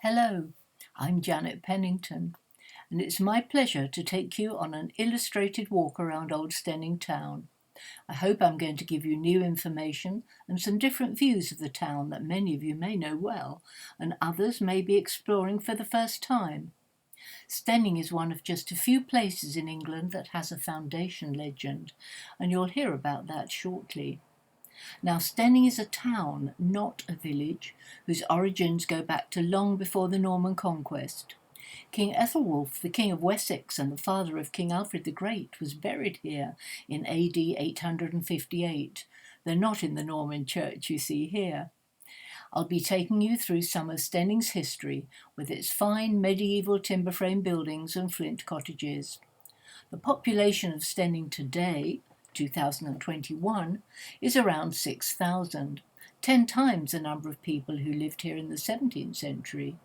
Hello, I'm Janet Pennington, and it's my pleasure to take you on an illustrated walk around Old Steyning town. I hope I'm going to give you new information and some different views of the town that many of you may know well, and others may be exploring for the first time. Steyning is one of just a few places in England that has a foundation legend, and you'll hear about that shortly. Now, Steyning is a town, not a village, whose origins go back to long before the Norman conquest. King Ethelwulf, the King of Wessex and the father of King Alfred the Great, was buried here in AD 858, though not in the Norman church you see here. I'll be taking you through some of Steyning's history, with its fine medieval timber frame buildings and flint cottages. The population of Steyning today, 2021, is around 6,000, 10 times the number of people who lived here in the 17th century.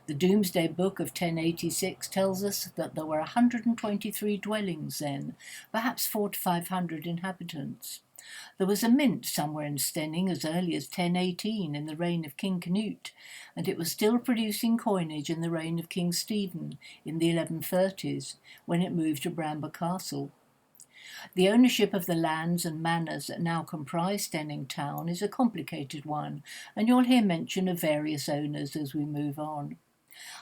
The Domesday Book of 1086 tells us that there were 123 dwellings then, perhaps 400 to 500 inhabitants. There was a mint somewhere in Steyning as early as 1018 in the reign of King Canute, and it was still producing coinage in the reign of King Stephen in the 1130s, when it moved to Bramber Castle. The ownership of the lands and manors that now comprise Steyning town is a complicated one, and you'll hear mention of various owners as we move on.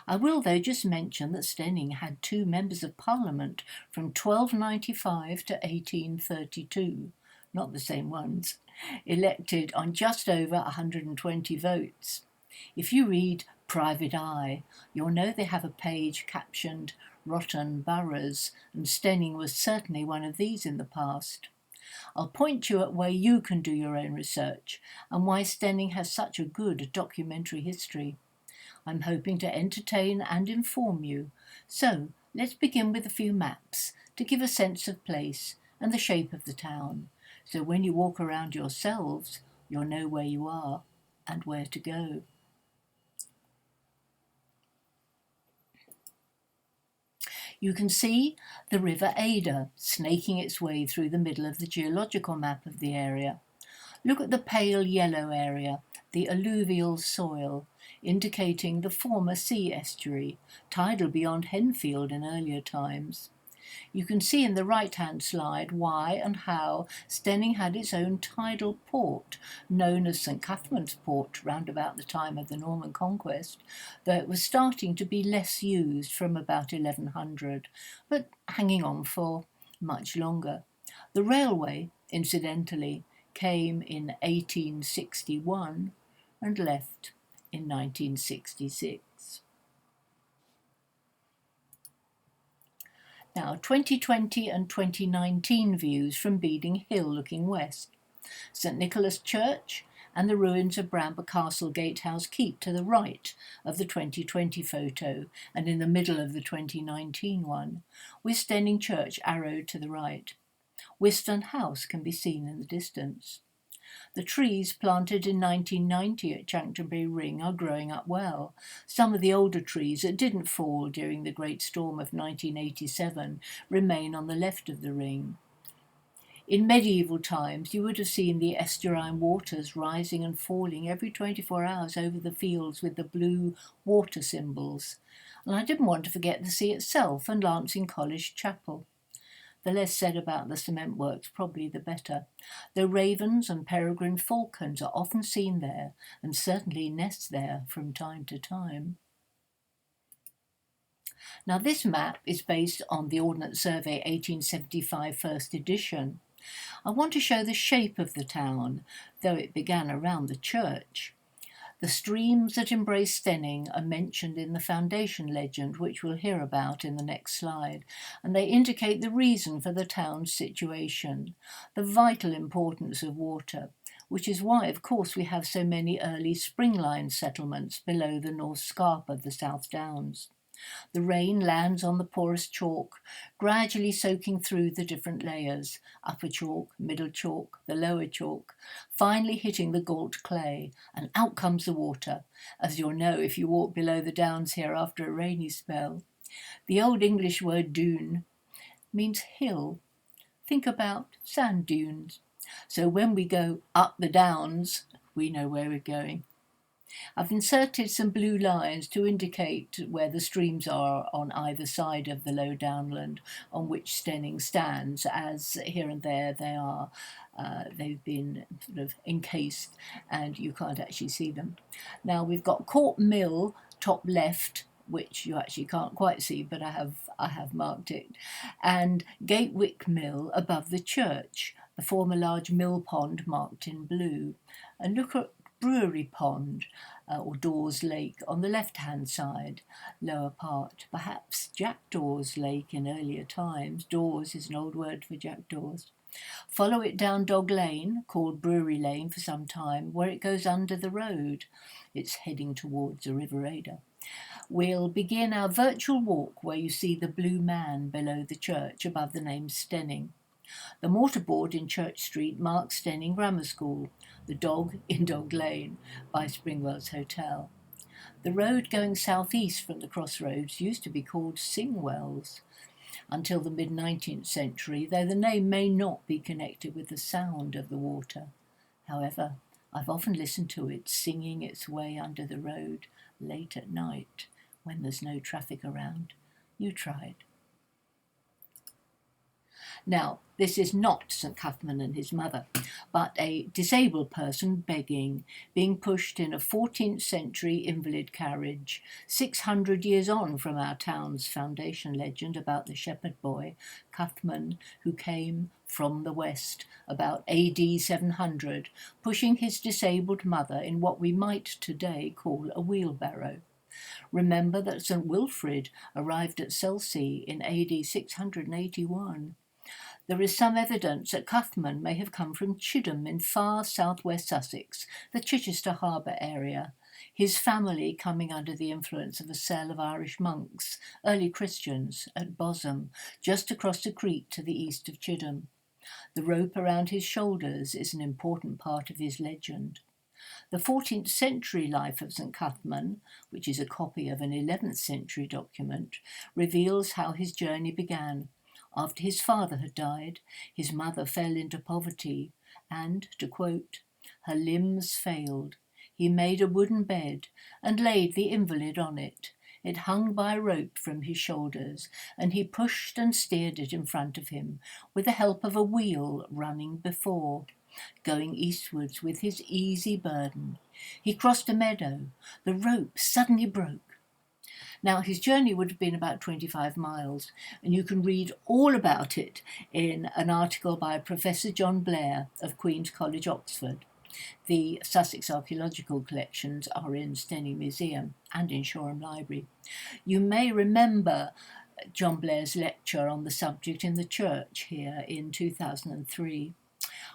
I will, though, just mention that Steyning had 2 members of Parliament from 1295 to 1832, not the same ones, elected on just over 120 votes. If you read Private Eye, you'll know they have a page captioned Rotten Boroughs, and Steyning was certainly one of these in the past. I'll point you at where you can do your own research and why Steyning has such a good documentary history. I'm hoping to entertain and inform you, so let's begin with a few maps to give a sense of place and the shape of the town, so when you walk around yourselves, you'll know where you are and where to go. You can see the River Ada snaking its way through the middle of the geological map of the area. Look at the pale yellow area, the alluvial soil, indicating the former sea estuary, tidal beyond Henfield in earlier times. You can see in the right-hand slide why and how Steyning had its own tidal port, known as St Cuthman's Port, round about the time of the Norman conquest, though it was starting to be less used from about 1100, but hanging on for much longer. The railway, incidentally, came in 1861 and left in 1966. Now, 2020 and 2019 views from Beeding Hill looking west. St Nicholas Church and the ruins of Bramber Castle Gatehouse Keep to the right of the 2020 photo and in the middle of the 2019 one, with Steyning Church arrowed to the right. Wiston House can be seen in the distance. The trees planted in 1990 at Chanctonbury Ring are growing up well. Some of the older trees that didn't fall during the Great Storm of 1987 remain on the left of the ring. In medieval times, you would have seen the estuarine waters rising and falling every 24 hours over the fields with the blue water symbols. And I didn't want to forget the sea itself and Lancing College Chapel. The less said about the cement works, probably the better, though ravens and peregrine falcons are often seen there and certainly nest there from time to time. Now, this map is based on the Ordnance Survey 1875 first edition. I want to show the shape of the town, though it began around the church. The streams that embrace Steyning are mentioned in the foundation legend, which we'll hear about in the next slide, and they indicate the reason for the town's situation, the vital importance of water, which is why, of course, we have so many early springline settlements below the North Scarp of the South Downs. The rain lands on the porous chalk, gradually soaking through the different layers, upper chalk, middle chalk, the lower chalk, finally hitting the galt clay, and out comes the water, as you'll know if you walk below the downs here after a rainy spell. The Old English word dune means hill. Think about sand dunes. So when we go up the downs, we know where we're going. I've inserted some blue lines to indicate where the streams are on either side of the low downland on which Steyning stands, as here and there they've been sort of encased and you can't actually see them. Now we've got Court Mill, top left, which you actually can't quite see, but I have marked it, and Gatewick Mill above the church, the former large mill pond marked in blue. And look at Brewery Pond, or Dawes Lake, on the left-hand side, lower part. Perhaps Jackdaws Lake in earlier times. Dawes is an old word for jackdaws. Follow it down Dog Lane, called Brewery Lane for some time, where it goes under the road. It's heading towards the River Ada. We'll begin our virtual walk where you see the Blue Man below the church above the name Steyning. The mortarboard in Church Street marks Steyning Grammar School, the dog in Dog Lane by Springwell's Hotel. The road going southeast from the crossroads used to be called Singwells until the mid-19th century, though the name may not be connected with the sound of the water. However, I've often listened to it singing its way under the road late at night when there's no traffic around. You tried. Now, this is not St Cuthman and his mother, but a disabled person begging, being pushed in a 14th century invalid carriage, 600 years on from our town's foundation legend about the shepherd boy, Cuthman, who came from the west about AD 700, pushing his disabled mother in what we might today call a wheelbarrow. Remember that St Wilfrid arrived at Selsey in AD 681. There is some evidence that Cuthman may have come from Chidham in far southwest Sussex, the Chichester Harbour area, his family coming under the influence of a cell of Irish monks, early Christians, at Bosham, just across the creek to the east of Chidham. The rope around his shoulders is an important part of his legend. The 14th century life of St Cuthman, which is a copy of an 11th century document, reveals how his journey began. After his father had died, his mother fell into poverty, and, to quote, her limbs failed. He made a wooden bed and laid the invalid on it. It hung by a rope from his shoulders, and he pushed and steered it in front of him, with the help of a wheel running before. Going eastwards with his easy burden, he crossed a meadow. The rope suddenly broke. Now, his journey would have been about 25 miles, and you can read all about it in an article by Professor John Blair of Queen's College, Oxford. The Sussex archaeological collections are in Steyning Museum and in Shoreham Library. You may remember John Blair's lecture on the subject in the church here in 2003.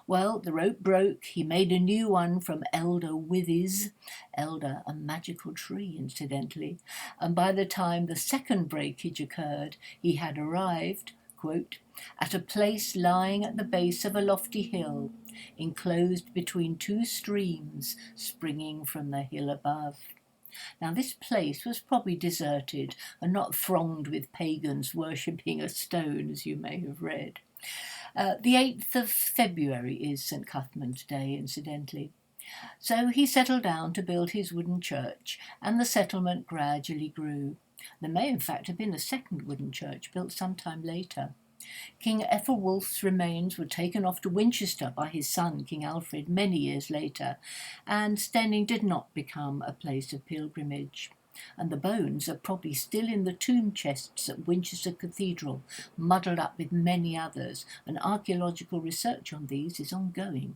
Well, the rope broke. He made a new one from elder withies, elder, a magical tree, incidentally, and by the time the second breakage occurred, he had arrived, quote, at a place lying at the base of a lofty hill, enclosed between two streams springing from the hill above. Now, this place was probably deserted and not thronged with pagans worshipping a stone, as you may have read. The 8th of February is St Cuthman's Day, incidentally. So he settled down to build his wooden church, and the settlement gradually grew. There may in fact have been a second wooden church built some time later. King Ethelwulf's remains were taken off to Winchester by his son, King Alfred, many years later, and Steyning did not become a place of pilgrimage. And the bones are probably still in the tomb chests at Winchester Cathedral, muddled up with many others, and archaeological research on these is ongoing.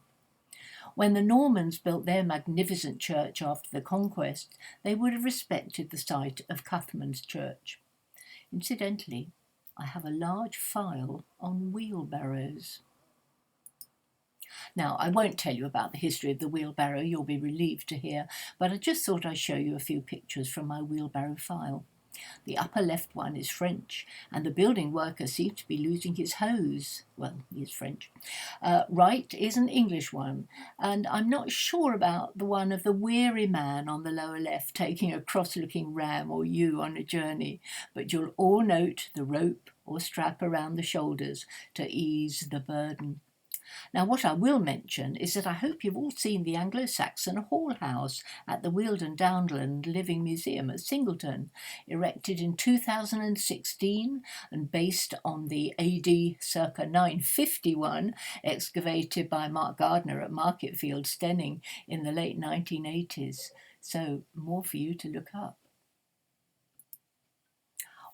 When the Normans built their magnificent church after the conquest, they would have respected the site of Cuthman's church. Incidentally, I have a large file on wheelbarrows. Now, I won't tell you about the history of the wheelbarrow, you'll be relieved to hear, but I just thought I'd show you a few pictures from my wheelbarrow file. The upper left one is French, and the building worker seems to be losing his hose. Well, he is French. Right is an English one, and I'm not sure about the one of the weary man on the lower left taking a cross-looking ram or ewe on a journey, but you'll all note the rope or strap around the shoulders to ease the burden. Now, what I will mention is that I hope you've all seen the Anglo-Saxon Hall House at the Wealden Downland Living Museum at Singleton, erected in 2016 and based on the AD circa 951 excavated by Mark Gardner at Marketfield, Steyning in the late 1980s. So, more for you to look up.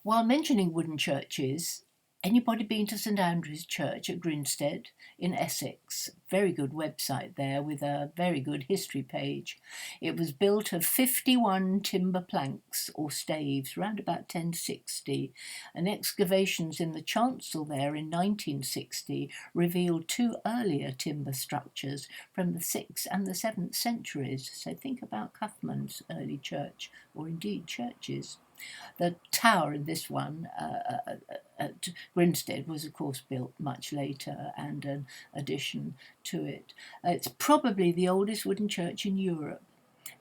While mentioning wooden churches, anybody been to St Andrew's Church at Grinstead in Essex? Very good website there with a very good history page. It was built of 51 timber planks or staves round about 1060, and excavations in the chancel there in 1960 revealed two earlier timber structures from the 6th and the 7th centuries. So think about Cuthman's early church, or indeed churches. The tower in this one at Grinstead was, of course, built much later and an addition to it. It's probably the oldest wooden church in Europe.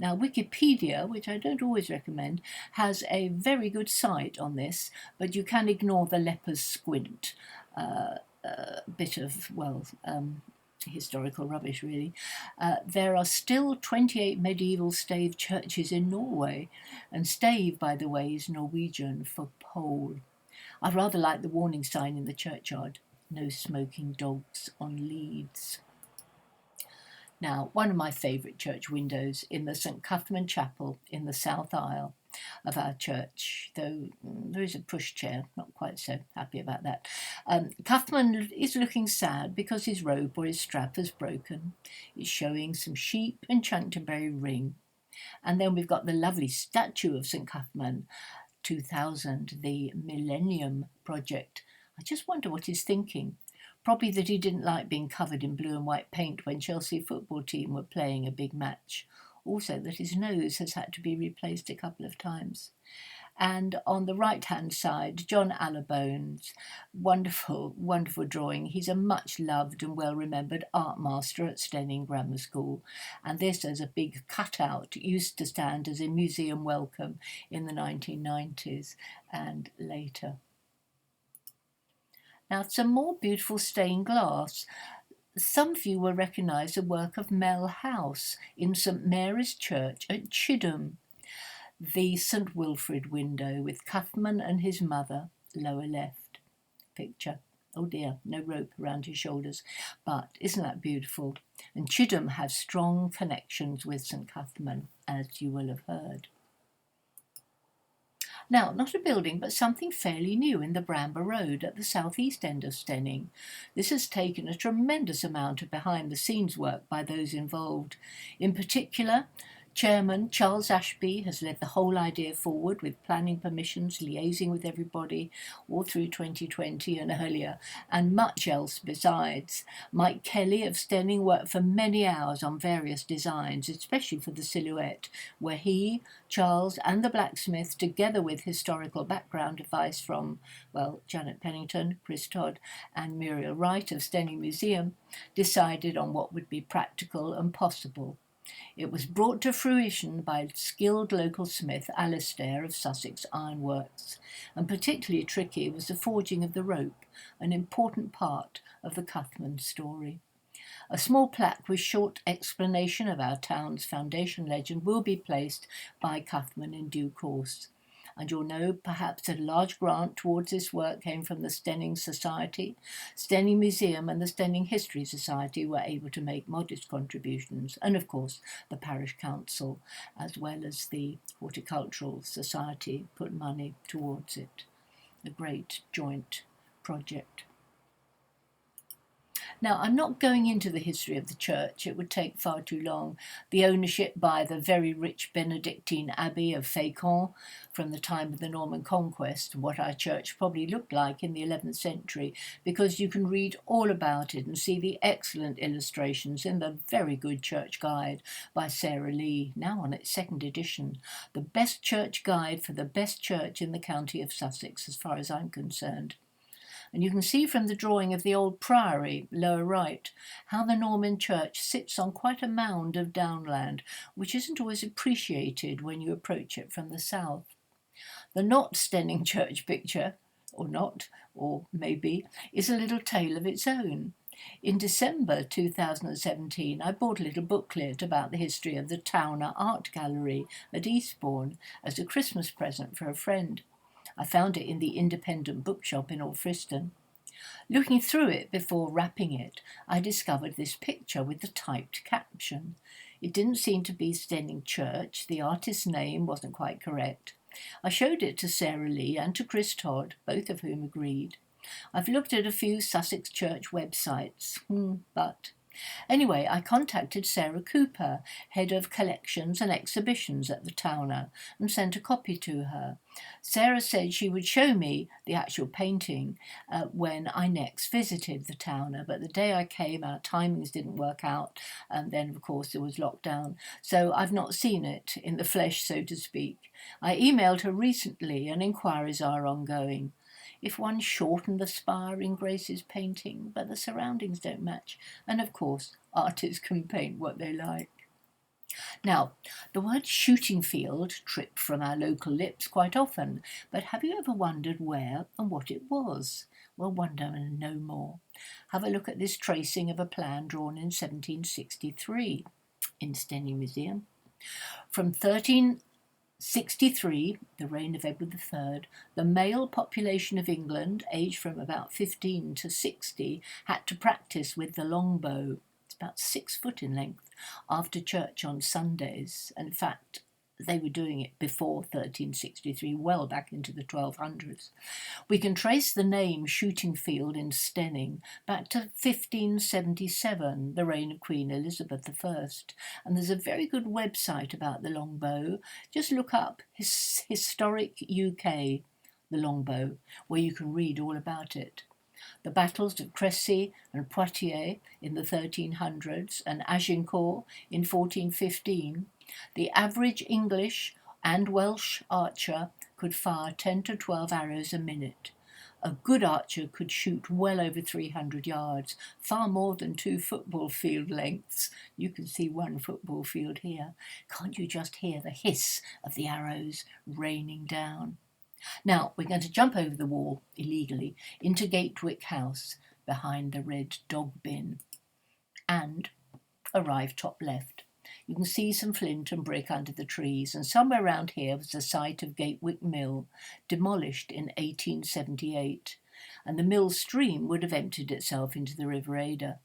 Now, Wikipedia, which I don't always recommend, has a very good site on this, but you can ignore the leper's squint bit of, historical rubbish, really. There are still 28 medieval stave churches in Norway, and stave, by the way, is Norwegian for pole. I rather like the warning sign in the churchyard, no smoking dogs on leads. Now, one of my favourite church windows in the St Cuthman Chapel in the south aisle of our church, though there is a pushchair, not quite so happy about that. Cuthman is looking sad because his robe or his strap has broken. He's showing some sheep and Chanctonbury ring. And then we've got the lovely statue of St Cuthman, 2000, the Millennium Project. I just wonder what he's thinking. Probably that he didn't like being covered in blue and white paint when Chelsea football team were playing a big match. Also that his nose has had to be replaced a couple of times. And on the right-hand side, John Allabone's wonderful, wonderful drawing. He's a much-loved and well-remembered art master at Steyning Grammar School. And this as a big cutout used to stand as a museum welcome in the 1990s and later. Now, some more beautiful stained glass. Some of you will recognise the work of Mel House in St Mary's Church at Chidham. The St Wilfrid window with Cuthman and his mother, lower left picture. Oh dear, no rope around his shoulders, but isn't that beautiful? And Chidham has strong connections with St Cuthman, as you will have heard. Now, not a building, but something fairly new in the Bramber Road at the southeast end of Steyning. This has taken a tremendous amount of behind-the-scenes work by those involved. In particular, Chairman Charles Ashby has led the whole idea forward with planning permissions, liaising with everybody all through 2020 and earlier, and much else besides. Mike Kelly of Steyning worked for many hours on various designs, especially for the silhouette, where he, Charles and the blacksmith, together with historical background advice from, Janet Pennington, Chris Todd and Muriel Wright of Steyning Museum, decided on what would be practical and possible. It was brought to fruition by skilled local smith Alistair of Sussex Ironworks, and particularly tricky was the forging of the rope, an important part of the Cuthman story. A small plaque with short explanation of our town's foundation legend will be placed by Cuthman in due course. And you'll know perhaps that a large grant towards this work came from the Steyning Society. Steyning Museum and the Steyning History Society were able to make modest contributions, and of course the Parish Council, as well as the Horticultural Society, put money towards it. A great joint project. Now, I'm not going into the history of the church, it would take far too long. The ownership by the very rich Benedictine Abbey of Fécamp from the time of the Norman Conquest, what our church probably looked like in the 11th century, because you can read all about it and see the excellent illustrations in the very good church guide by Sarah Lee, now on its 2nd edition. The best church guide for the best church in the county of Sussex, as far as I'm concerned. And you can see from the drawing of the old priory, lower right, how the Norman church sits on quite a mound of downland, which isn't always appreciated when you approach it from the south. The not Steyning church picture, or not, or maybe, is a little tale of its own. In December 2017, I bought a little booklet about the history of the Towner Art Gallery at Eastbourne as a Christmas present for a friend. I found it in the independent bookshop in Alfriston. Looking through it before wrapping it, I discovered this picture with the typed caption. It didn't seem to be Steyning Church. The artist's name wasn't quite correct. I showed it to Sarah Lee and to Chris Todd, both of whom agreed. I've looked at a few Sussex Church websites, but... Anyway, I contacted Sarah Cooper, head of collections and exhibitions at the Towner, and sent a copy to her. Sarah said she would show me the actual painting when I next visited the Towner, but the day I came, our timings didn't work out, and then, of course, there was lockdown, so I've not seen it in the flesh, so to speak. I emailed her recently, and inquiries are ongoing. If one shortened the spire in Grace's painting, but the surroundings don't match. And of course, artists can paint what they like. Now, the word shooting field tripped from our local lips quite often, but have you ever wondered where and what it was? Well, wonder and know more. Have a look at this tracing of a plan drawn in 1763 in Steyning Museum. From 1363, the reign of Edward III, the male population of England, aged from about 15 to 60, had to practice with the longbow. It's about 6 foot in length, after church on Sundays. In fact, they were doing it before 1363, well back into the 1200s. We can trace the name shooting field in Steyning back to 1577, the reign of Queen Elizabeth I. And there's a very good website about the longbow. Just look up Historic UK, the longbow, where you can read all about it. The battles of Crécy and Poitiers in the 1300s and Agincourt in 1415, the average English and Welsh archer could fire 10 to 12 arrows a minute. A good archer could shoot well over 300 yards, far more than 2 football field lengths. You can see 1 football field here. Can't you just hear the hiss of the arrows raining down? Now, we're going to jump over the wall, illegally, into Gatwick House, behind the red dog bin, and arrive top left. You can see some flint and brick under the trees, and somewhere around here was the site of Gatwick Mill, demolished in 1878, and the mill stream would have emptied itself into the River Ada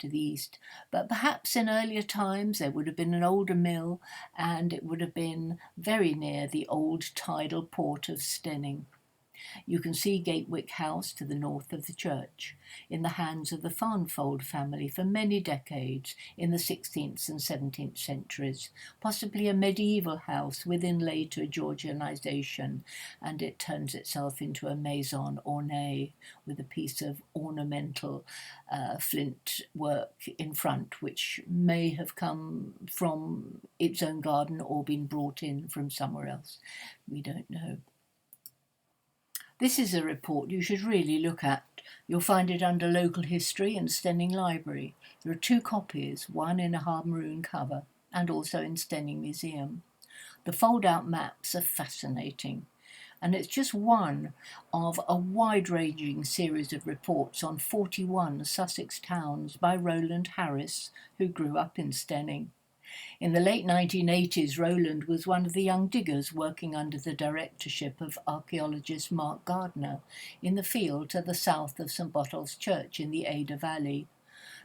to the east. But perhaps in earlier times there would have been an older mill, and it would have been very near the old tidal port of Steyning. You can see Gatwick House to the north of the church, in the hands of the Farnfold family for many decades in the 16th and 17th centuries, possibly a medieval house within later Georgianisation, and it turns itself into a maison ornée with a piece of ornamental flint work in front, which may have come from its own garden or been brought in from somewhere else. We don't know. This is a report you should really look at. You'll find it under Local History and Steyning Library. There are 2 copies, one in a hard maroon cover and also in Steyning Museum. The fold-out maps are fascinating, and it's just one of a wide-ranging series of reports on 41 Sussex towns by Roland Harris, who grew up in Steyning. In the late 1980s, Roland was one of the young diggers working under the directorship of archaeologist Mark Gardner in the field to the south of St Botolph's Church in the Ada Valley.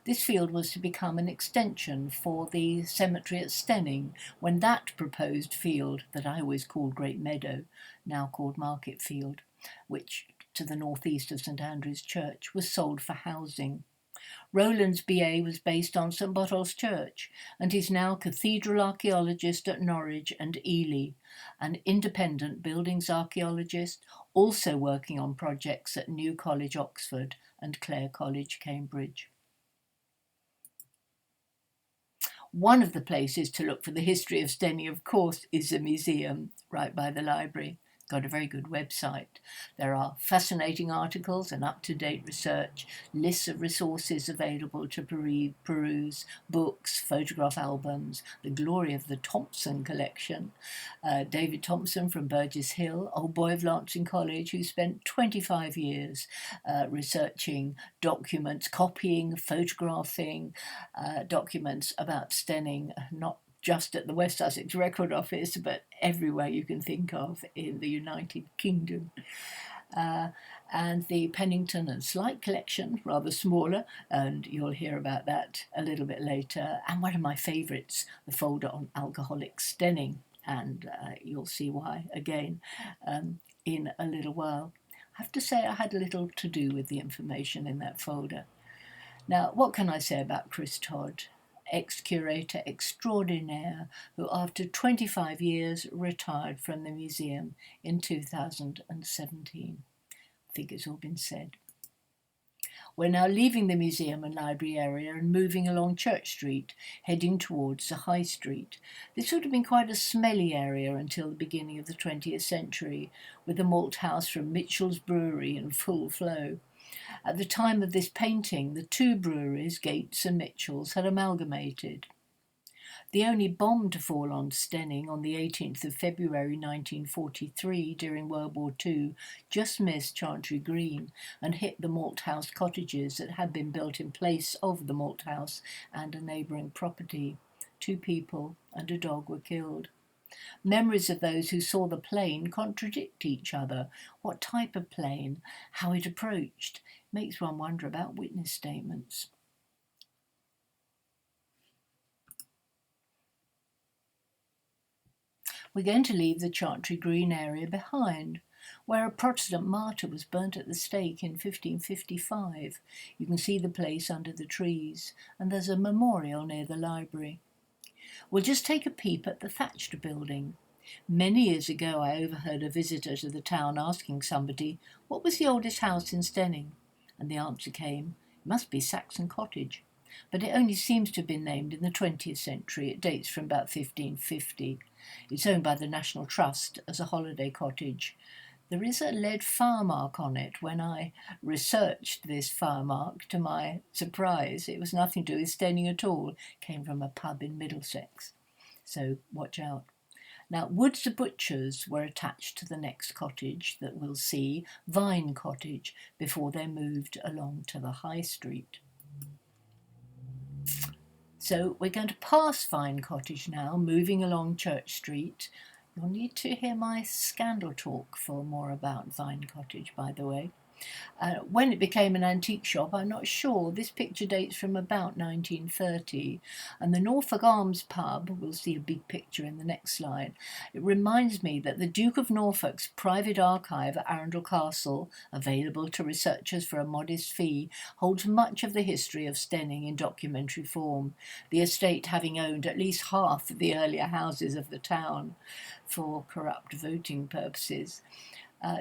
This field was to become an extension for the cemetery at Steyning when that proposed field, that I always called Great Meadow, now called Market Field, which to the northeast of St Andrew's Church, was sold for housing. Roland's BA was based on St Botolph's Church, and he's now cathedral archaeologist at Norwich and Ely, an independent buildings archaeologist, also working on projects at New College, Oxford, and Clare College, Cambridge. One of the places to look for the history of Steyning, of course, is the museum, right by the library. got a very good website. There are fascinating articles and up-to-date research, lists of resources available to peruse, books, photograph albums, the glory of the Thompson collection. David Thompson from Burgess Hill, old boy of Lancing College, who spent 25 years researching documents, copying, photographing documents about Steyning, not just at the West Sussex Record Office, but everywhere you can think of in the United Kingdom. And the Pennington and Slight collection, rather smaller, and you'll hear about that a little bit later. And one of my favourites, the folder on alcoholic Steyning, and you'll see why again in a little while. I have to say I had a little to do with the information in that folder. Now, what can I say about Chris Todd? Ex-curator extraordinaire, who after 25 years retired from the museum in 2017. I think it's all been said. We're now leaving the museum and library area and moving along Church Street, heading towards the High Street. This would have been quite a smelly area until the beginning of the 20th century, with the malt house from Mitchell's Brewery in full flow. At the time of this painting, the two breweries, Gates and Mitchell's, had amalgamated. The only bomb to fall on Steyning on the 18th of February 1943 during World War II just missed Chantry Green and hit the malt house cottages that had been built in place of the malt house and a neighbouring property. 2 people and a dog were killed. Memories of those who saw the plane contradict each other. What type of plane? How it approached? Makes one wonder about witness statements. We're going to leave the Chantry Green area behind, where a Protestant martyr was burnt at the stake in 1555. You can see the place under the trees, and there's a memorial near the library. We'll just take a peep at the thatched building. Many years ago I overheard a visitor to the town asking somebody, what was the oldest house in Steyning? And the answer came, it must be Saxon Cottage. But it only seems to have been named in the 20th century. It dates from about 1550. It's owned by the National Trust as a holiday cottage. There is a lead fire mark on it. When I researched this fire mark, to my surprise, it was nothing to do with Steyning at all. It came from a pub in Middlesex. So watch out. Now, Woods the Butchers were attached to the next cottage that we'll see, Vine Cottage, before they moved along to the High Street. So we're going to pass Vine Cottage now, moving along Church Street. You'll need to hear my scandal talk for more about Vine Cottage, by the way. When it became an antique shop, I'm not sure. This picture dates from about 1930. And the Norfolk Arms pub, we'll see a big picture in the next slide, it reminds me that the Duke of Norfolk's private archive at Arundel Castle, available to researchers for a modest fee, holds much of the history of Steyning in documentary form, the estate having owned at least half of the earlier houses of the town for corrupt voting purposes.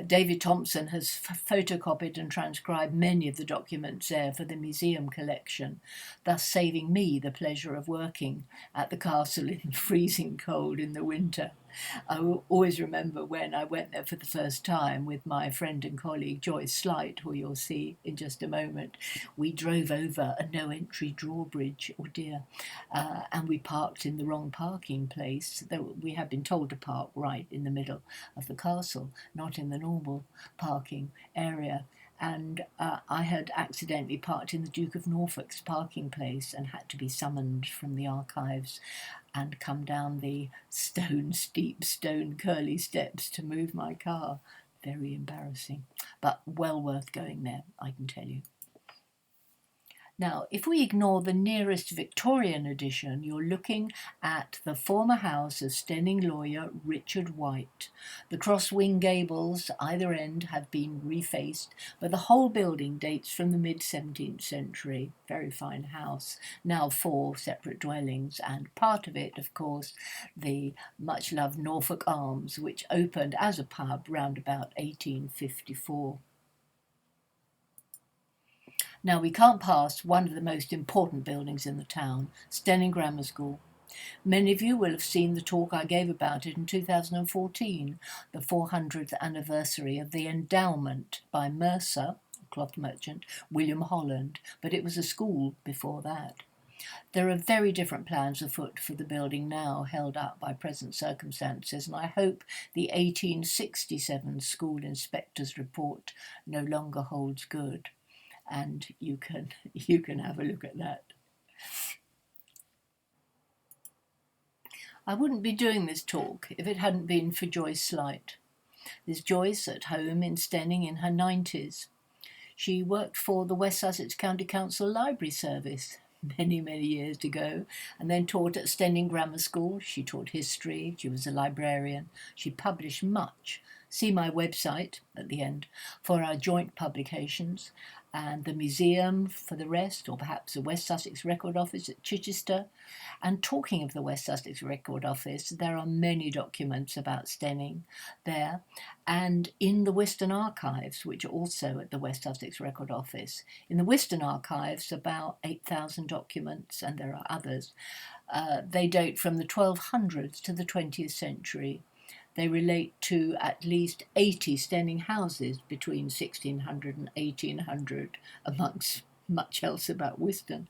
David Thompson has photocopied and transcribed many of the documents there for the museum collection, thus saving me the pleasure of working at the castle in freezing cold in the winter. I will always remember when I went there for the first time with my friend and colleague Joyce Slight, who you'll see in just a moment. We drove over a no-entry drawbridge, oh dear, and we parked in the wrong parking place. Though we had been told to park right in the middle of the castle, not in the normal parking area. And I had accidentally parked in the Duke of Norfolk's parking place and had to be summoned from the archives and come down the steep stone curly steps to move my car. Very embarrassing, but well worth going there, I can tell you. Now, if we ignore the nearest Victorian edition, you're looking at the former house of Steyning lawyer Richard White. The cross-wing gables either end have been refaced, but the whole building dates from the mid-17th century. Very fine house, now 4 separate dwellings, and part of it, of course, the much-loved Norfolk Arms, which opened as a pub round about 1854. Now, we can't pass one of the most important buildings in the town, Steyning Grammar School. Many of you will have seen the talk I gave about it in 2014, the 400th anniversary of the endowment by Mercer, cloth merchant, William Holland, but it was a school before that. There are very different plans afoot for the building now, held up by present circumstances, and I hope the 1867 school inspector's report no longer holds good, and you can have a look at that. I wouldn't be doing this talk if it hadn't been for Joyce Slight. There's Joyce at home in Steyning in her 90s. She worked for the West Sussex County Council Library Service many years ago, and then taught at Steyning Grammar School. She taught history, she was a librarian, she published much. See my website at the end for our joint publications, and the museum for the rest, or perhaps the West Sussex Record Office at Chichester. And talking of the West Sussex Record Office, there are many documents about Steyning there, and in the Western Archives, which are also at the West Sussex Record Office. In the Western Archives, about 8,000 documents, and there are others. They date from the 1200s to the 20th century. They relate to at least 80 Steyning houses between 1600 and 1800, amongst much else about Wiston.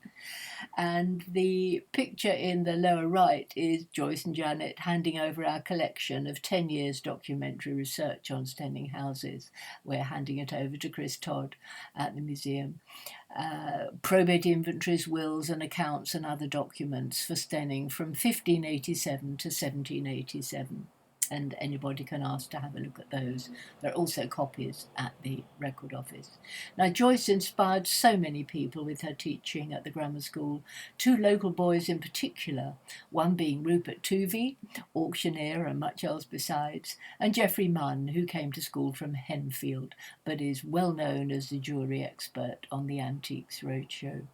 And the picture in the lower right is Joyce and Janet handing over our collection of 10 years documentary research on Steyning houses. We're handing it over to Chris Todd at the museum. Probate inventories, wills and accounts and other documents for Steyning from 1587 to 1787. And anybody can ask to have a look at those. There are also copies at the Record Office. Now, Joyce inspired so many people with her teaching at the grammar school, two local boys in particular, one being Rupert Tuvey, auctioneer and much else besides, and Geoffrey Munn, who came to school from Henfield, but is well known as the jewellery expert on the Antiques Roadshow.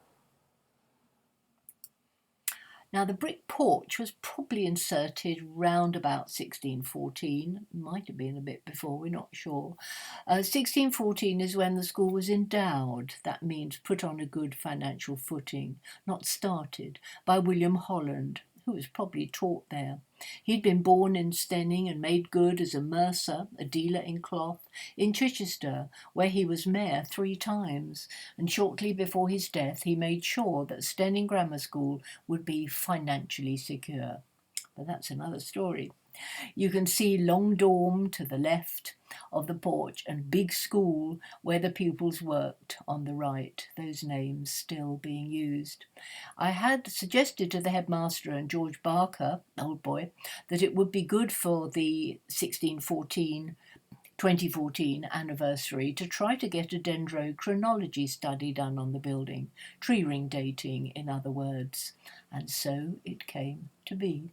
Now, the brick porch was probably inserted round about 1614, might have been a bit before, we're not sure. 1614 is when the school was endowed, that means put on a good financial footing, not started, by William Holland, who was probably taught there. He'd been born in Steyning and made good as a mercer, a dealer in cloth, in Chichester, where he was mayor 3 times, and shortly before his death he made sure that Steyning Grammar School would be financially secure. But that's another story. You can see Long Dorm to the left of the porch and Big School where the pupils worked on the right, those names still being used. I had suggested to the headmaster and George Barker, old boy, that it would be good for the 2014 anniversary to try to get a dendrochronology study done on the building, tree ring dating in other words, and so it came to be.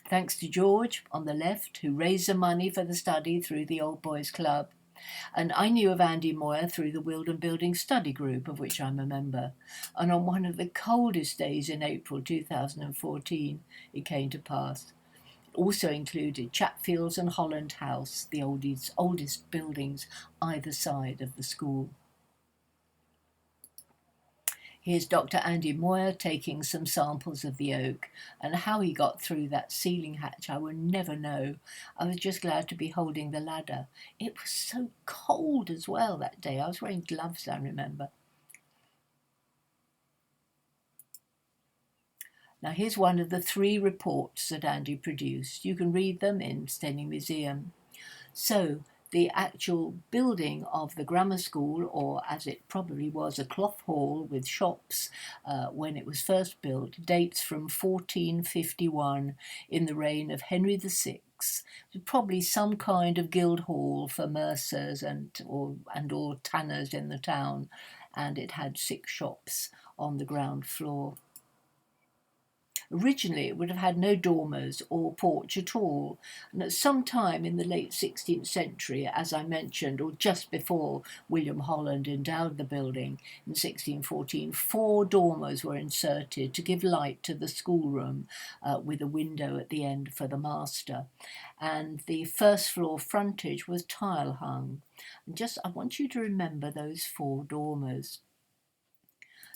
Thanks to George on the left, who raised the money for the study through the Old Boys Club. And I knew of Andy Moyer through the Wilden Building Study Group, of which I'm a member. And on one of the coldest days in April 2014, it came to pass. It also included Chatfields and Holland House, the oldest buildings either side of the school. Here's Dr. Andy Moyer taking some samples of the oak, and how he got through that ceiling hatch I will never know. I was just glad to be holding the ladder. It was so cold as well that day. I was wearing gloves, I remember. Now here's one of the 3 reports that Andy produced. You can read them in Steyning Museum. So, the actual building of the grammar school, or as it probably was, a cloth hall with shops when it was first built, dates from 1451 in the reign of Henry VI. Probably some kind of guild hall for mercers and or tanners in the town, and it had 6 shops on the ground floor. Originally, it would have had no dormers or porch at all, and at some time in the late 16th century, as I mentioned, or just before William Holland endowed the building in 1614, 4 dormers were inserted to give light to the schoolroom with a window at the end for the master. And the first floor frontage was tile hung. And I want you to remember those 4 dormers.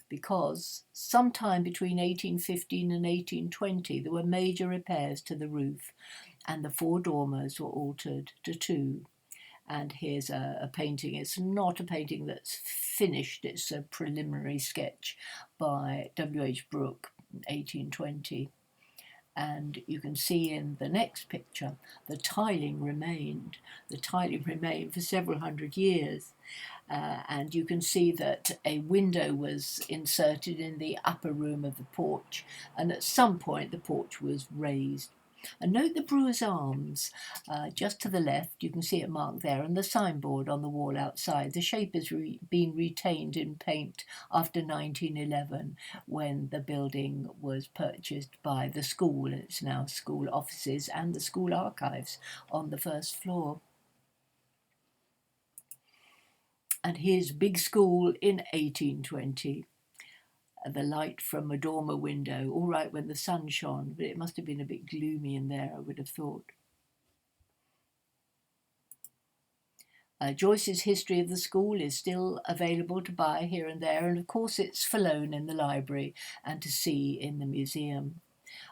because sometime between 1815 and 1820 there were major repairs to the roof and the 4 dormers were altered to 2. And here's a painting. It's not a painting that's finished, it's a preliminary sketch by W.H. Brooke, 1820. And you can see in the next picture, the tiling remained. The tiling remained for several hundred years. And you can see that a window was inserted in the upper room of the porch, and at some point the porch was raised. And note the Brewer's Arms, just to the left, you can see it marked there, and the signboard on the wall outside. The shape has been retained in paint after 1911, when the building was purchased by the school, and it's now school offices and the school archives on the first floor. And here's Big School in 1820. The light from a dormer window, all right when the sun shone, but it must have been a bit gloomy in there, I would have thought. Joyce's history of the school is still available to buy here and there, and of course it's for loan in the library and to see in the museum.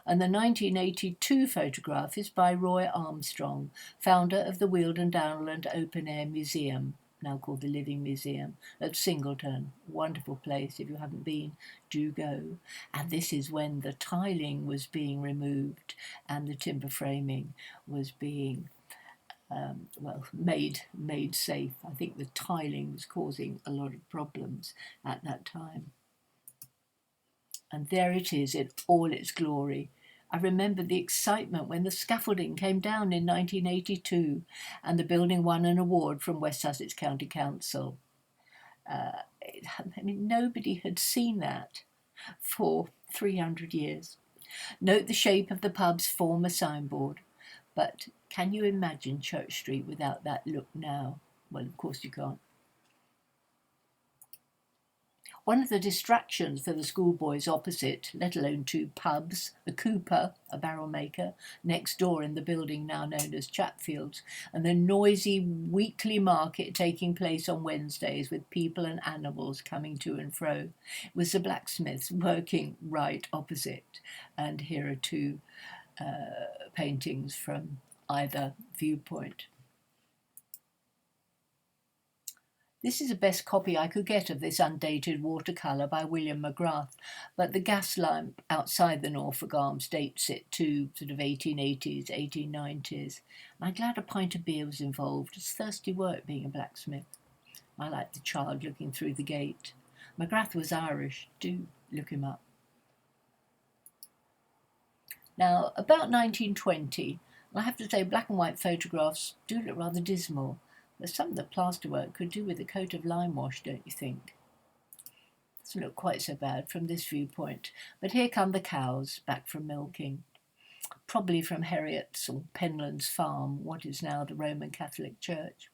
And the 1982 photograph is by Roy Armstrong, founder of the Weald Downland Open Air Museum, now called the Living Museum, at Singleton. Wonderful place. If you haven't been, do go. And this is when the tiling was being removed and the timber framing was being made safe. I think the tiling was causing a lot of problems at that time. And there it is in all its glory. I remember the excitement when the scaffolding came down in 1982 and the building won an award from West Sussex County Council. Nobody had seen that for 300 years. Note the shape of the pub's former signboard. But can you imagine Church Street without that look now? Well, of course you can't. One of the distractions for the schoolboys opposite, let alone 2 pubs, a cooper, a barrel maker, next door in the building now known as Chatfield's, and the noisy weekly market taking place on Wednesdays with people and animals coming to and fro, was the blacksmiths working right opposite. And here are 2 paintings from either viewpoint. This is the best copy I could get of this undated watercolour by William McGrath, but the gas lamp outside the Norfolk Arms dates it to sort of 1880s, 1890s. I'm glad a pint of beer was involved. It's thirsty work being a blacksmith. I like the child looking through the gate. McGrath was Irish. Do look him up. Now, about 1920, I have to say black and white photographs do look rather dismal. There's something that plasterwork could do with a coat of lime wash, don't you think? Doesn't look quite so bad from this viewpoint. But here come the cows back from milking, probably from Heriot's or Penland's farm, what is now the Roman Catholic Church.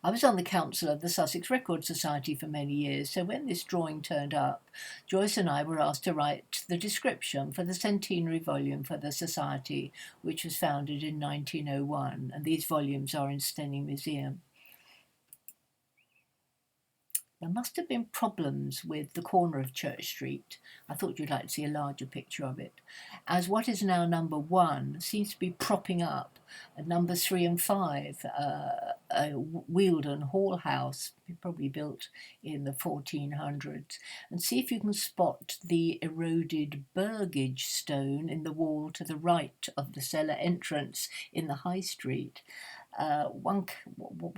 I was on the council of the Sussex Record Society for many years, so when this drawing turned up, Joyce and I were asked to write the description for the centenary volume for the Society, which was founded in 1901, and these volumes are in Steyning Museum. There must have been problems with the corner of Church Street. I thought you'd like to see a larger picture of it, as what is now number 1 seems to be propping up numbers 3 and 5, a Wealden Hall House, probably built in the 1400s. And see if you can spot the eroded burgage stone in the wall to the right of the cellar entrance in the High Street. One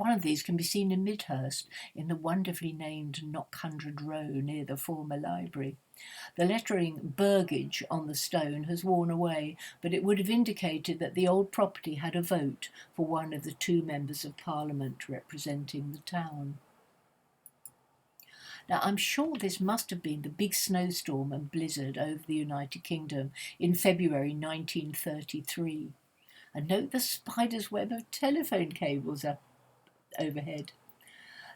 of these can be seen in Midhurst in the wonderfully named Knockhundred Row near the former library. The lettering Burgage on the stone has worn away, but it would have indicated that the old property had a vote for one of the 2 members of Parliament representing the town. Now, I'm sure this must have been the big snowstorm and blizzard over the United Kingdom in February 1933. And note the spider's web of telephone cables up overhead.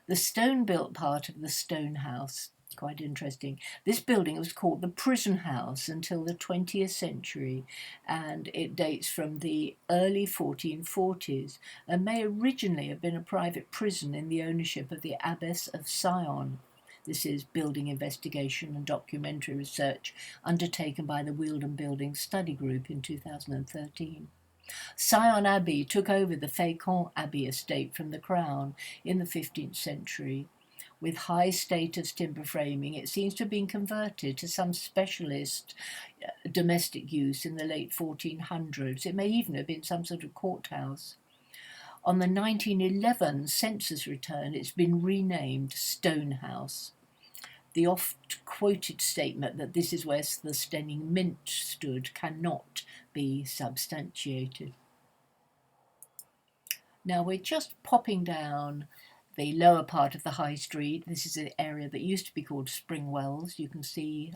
The stone-built part of the stone house Quite interesting. This building was called the Prison House until the 20th century, and it dates from the early 1440s and may originally have been a private prison in the ownership of the Abbess of Sion. This is building investigation and documentary research undertaken by the Wealden Building Study Group in 2013. Sion Abbey took over the Fécamp Abbey estate from the Crown in the 15th century. With high status timber framing, it seems to have been converted to some specialist domestic use in the late 1400s. It may even have been some sort of courthouse. On the 1911 census return, it's been renamed Stone House. The oft-quoted statement that this is where the Steyning Mint stood cannot be substantiated. Now we're just popping down the lower part of the high street. This is an area that used to be called Springwells. You can see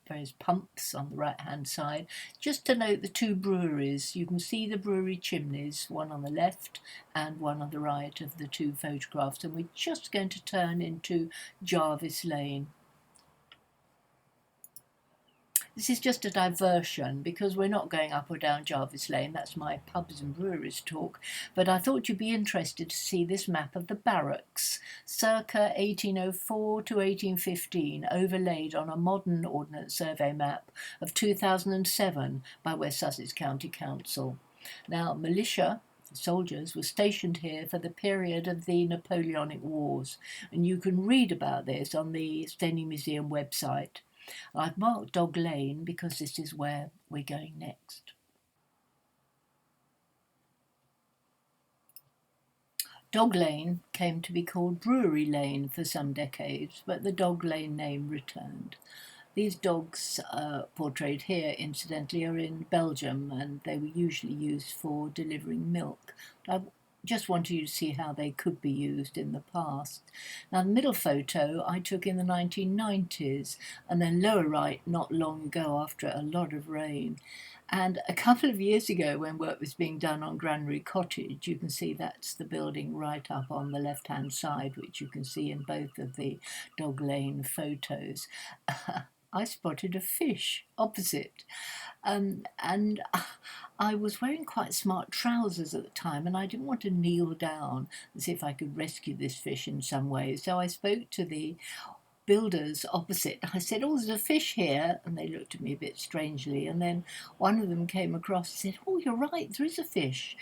various pumps on the right hand side. Just to note the two breweries, you can see the brewery chimneys, one on the left and one on the right of the two photographs, and we're just going to turn into Jarvis Lane. This is just a diversion because we're not going up or down Jarvis Lane. That's my pubs and breweries talk. But I thought you'd be interested to see this map of the barracks, circa 1804 to 1815, overlaid on a modern Ordnance Survey map of 2007 by West Sussex County Council. Now, militia soldiers were stationed here for the period of the Napoleonic Wars, and you can read about this on the Steyning Museum website. I've marked Dog Lane because this is where we're going next. Dog Lane came to be called Brewery Lane for some decades, but the Dog Lane name returned. These dogs portrayed here, incidentally, are in Belgium, and they were usually used for delivering milk. I just wanted you to see how they could be used in the past. Now, the middle photo I took in the 1990s, and then lower right not long ago after a lot of rain. And a couple of years ago, when work was being done on Granary Cottage, you can see that's the building right up on the left-hand side, which you can see in both of the Dog Lane photos. I spotted a fish opposite. And I was wearing quite smart trousers at the time, and I didn't want to kneel down and see if I could rescue this fish in some way. So I spoke to the builders opposite. I said, "Oh, there's a fish here," and they looked at me a bit strangely. And then one of them came across and said, "Oh, you're right, there is a fish.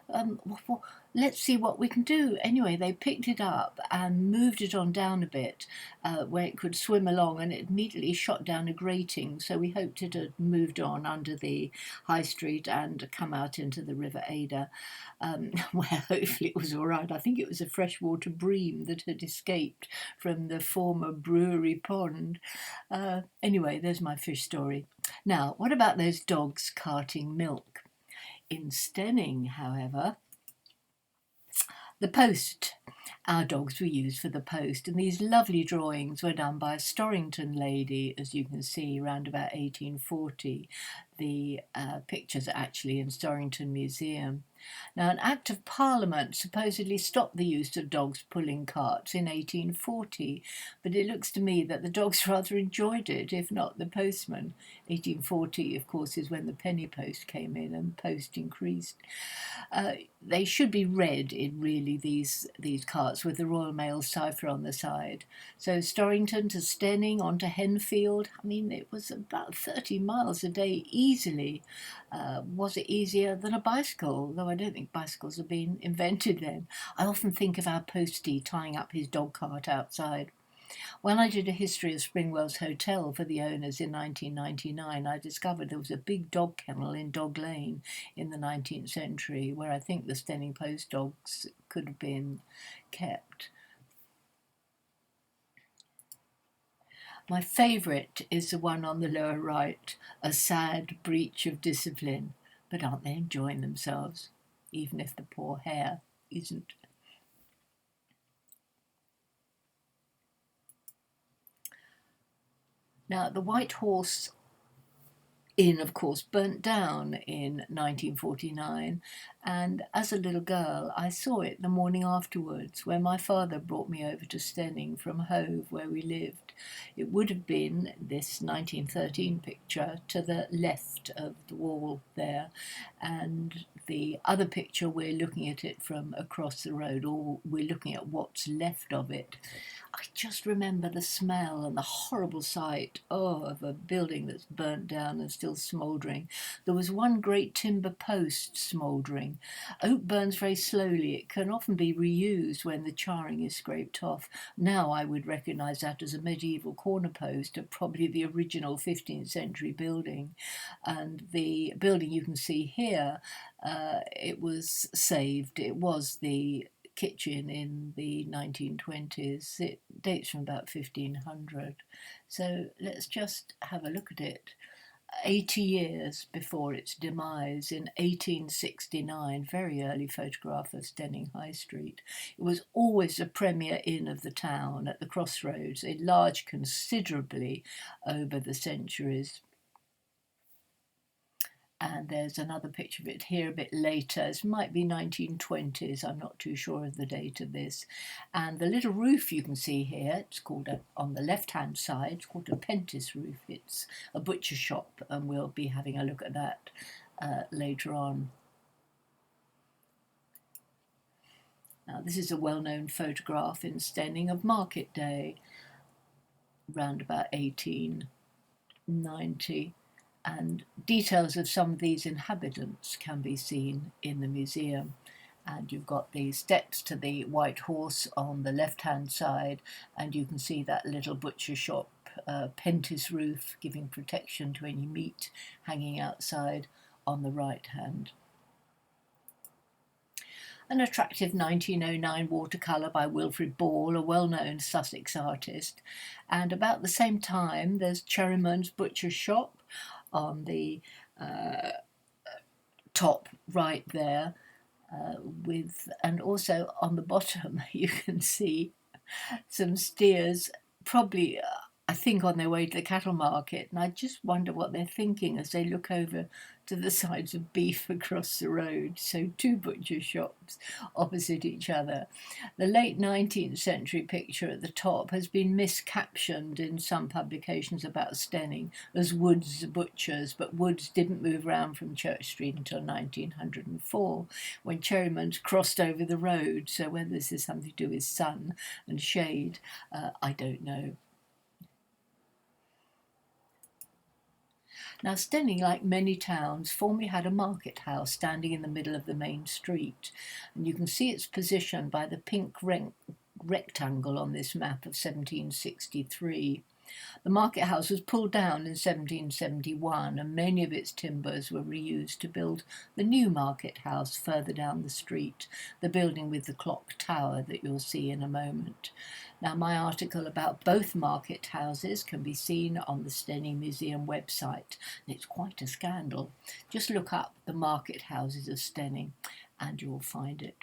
Well, let's see what we can do." Anyway, they picked it up and moved it on down a bit where it could swim along, and it immediately shot down a grating. So we hoped it had moved on under the high street and come out into the River Ada, where hopefully it was all right. I think it was a freshwater bream that had escaped from the former brewery pond. Anyway, there's my fish story. Now, what about those dogs carting milk? In Steyning, however, the post. Our dogs were used for the post, and these lovely drawings were done by a Storrington lady, as you can see, around about 1840. The pictures are actually in Storrington Museum. Now, an Act of Parliament supposedly stopped the use of dogs pulling carts in 1840, but it looks to me that the dogs rather enjoyed it, if not the postman. 1840, of course, is when the penny post came in and post increased. They should be red in really these carts with the Royal Mail cipher on the side. So Storrington to Steyning on to Henfield, I mean, it was about 30 miles a day easily. Was it easier than a bicycle? Though I don't think bicycles had been invented then. I often think of our postie tying up his dog cart outside. When I did a history of Springwells Hotel for the owners in 1999, I discovered there was a big dog kennel in Dog Lane in the 19th century, where I think the Steyning Post dogs could have been kept. My favourite is the one on the lower right, a sad breach of discipline. But aren't they enjoying themselves, even if the poor hare isn't? Now, the White Horse Inn, of course, burnt down in 1949, And as a little girl, I saw it the morning afterwards when my father brought me over to Steyning from Hove, where we lived. It would have been this 1913 picture to the left of the wall there, and the other picture we're looking at it from across the road, or we're looking at what's left of it. I just remember the smell and the horrible sight, of a building that's burnt down and still smouldering. There was one great timber post smouldering. Oak burns very slowly. It can often be reused when the charring is scraped off. Now I would recognise that as a medieval corner post of probably the original 15th century building. And the building you can see here, it was saved. It was the kitchen in the 1920s. It dates from about 1500. So let's just have a look at it. 80 years before its demise in 1869, very early photograph of Steyning High Street. It was always a premier inn of the town at the crossroads, enlarged considerably over the centuries. And there's another picture of it here a bit later. It might be 1920s, I'm not too sure of the date of this. And the little roof you can see here, it's called, on the left-hand side, it's called a Pentis roof. It's a butcher shop, and we'll be having a look at that later on. Now, this is a well-known photograph in Steyning of Market Day, round about 1890. And details of some of these inhabitants can be seen in the museum. And you've got the steps to the White Horse on the left-hand side, and you can see that little butcher shop, Pentis roof, giving protection to any meat hanging outside on the right hand. An attractive 1909 watercolour by Wilfred Ball, a well-known Sussex artist. And about the same time, there's Cherryman's Butcher Shop on the top right there, and also on the bottom you can see some steers, probably I think on their way to the cattle market, and I just wonder what they're thinking as they look over to the sides of beef across the road. So two butcher shops opposite each other. The late 19th century picture at the top has been miscaptioned in some publications about Steyning as Wood's Butchers, but Wood's didn't move round from Church Street until 1904, when Cherryman's crossed over the road. So whether this is something to do with sun and shade, I don't know. Now, Steyning, like many towns, formerly had a market house standing in the middle of the main street, and you can see its position by the pink rectangle on this map of 1763. The market house was pulled down in 1771, and many of its timbers were reused to build the new market house further down the street, the building with the clock tower that you'll see in a moment. Now, my article about both market houses can be seen on the Steyning Museum website, and it's quite a scandal. Just look up the market houses of Steyning and you'll find it.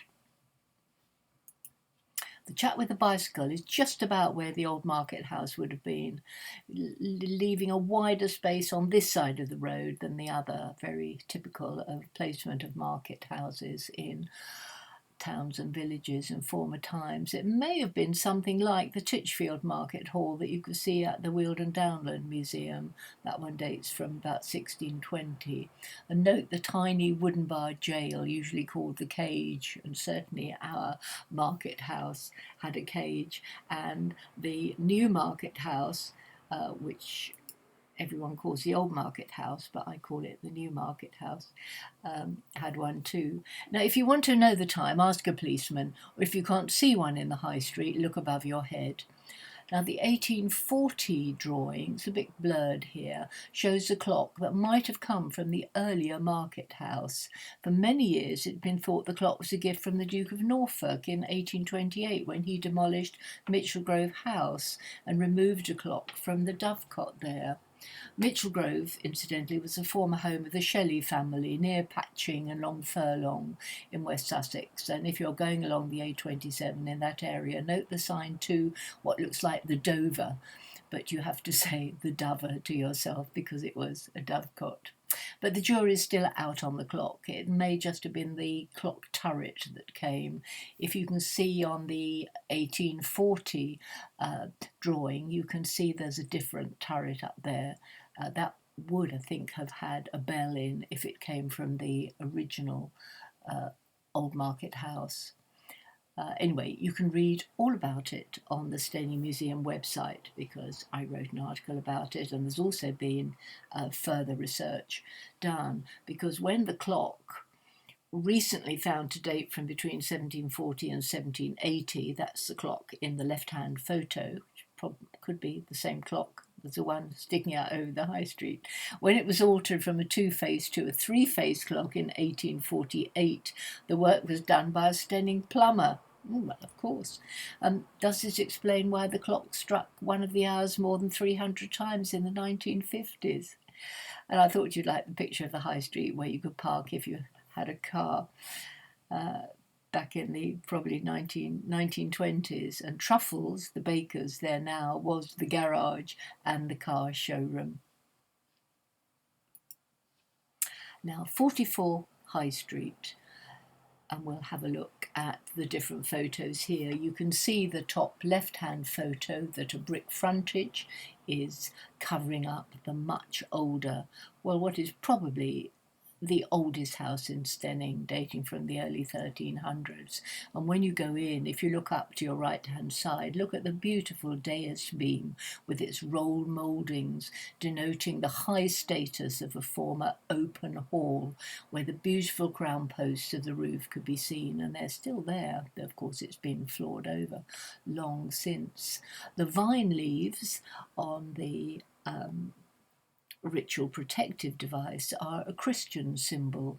The chap with the bicycle is just about where the old market house would have been, leaving a wider space on this side of the road than the other, very typical of placement of market houses in towns and villages in former times. It may have been something like the Titchfield Market Hall that you could see at the Weald Downland Museum. That one dates from about 1620. And note the tiny wooden barred jail, usually called the Cage, and certainly our market house had a cage. And the new market house, which everyone calls the old market house, but I call it the new market house, had one too. Now, if you want to know the time, ask a policeman, or if you can't see one in the high street, look above your head. Now, the 1840 drawing, it's a bit blurred here, shows the clock that might have come from the earlier market house. For many years, it had been thought the clock was a gift from the Duke of Norfolk in 1828, when he demolished Mitchell Grove House and removed a clock from the dovecot there. Mitchell Grove, incidentally, was the former home of the Shelley family near Patching and Long Furlong in West Sussex. And if you're going along the A27 in that area, note the sign to what looks like the Dover, but you have to say the Dover to yourself because it was a dovecot. But the jury's still out on the clock. It may just have been the clock turret that came. If you can see on the 1840 drawing, you can see there's a different turret up there. That would, I think, have had a bell in if it came from the original Old Market House. Anyway, you can read all about it on the Steyning Museum website because I wrote an article about it, and there's also been further research done because when the clock recently found to date from between 1740 and 1780, that's the clock in the left-hand photo, which could be the same clock as the one sticking out over the high street. When it was altered from a two-phase to a three-phase clock in 1848, the work was done by a Steyning plumber. Well, of course. Does this explain why the clock struck one of the hours more than 300 times in the 1950s? And I thought you'd like the picture of the high street where you could park if you had a car back in the probably 1920s. And Truffles, the baker's there now, was the garage and the car showroom. Now, 44 High Street. And we'll have a look at the different photos here. You can see the top left-hand photo that a brick frontage is covering up the much older, well, what is probably the oldest house in Steyning, dating from the early 1300s. And when you go in, if you look up to your right-hand side, look at the beautiful dais beam with its roll mouldings, denoting the high status of a former open hall, where the beautiful crown posts of the roof could be seen, and they're still there. Of course, it's been floored over long since. The vine leaves on the ritual protective device are a Christian symbol,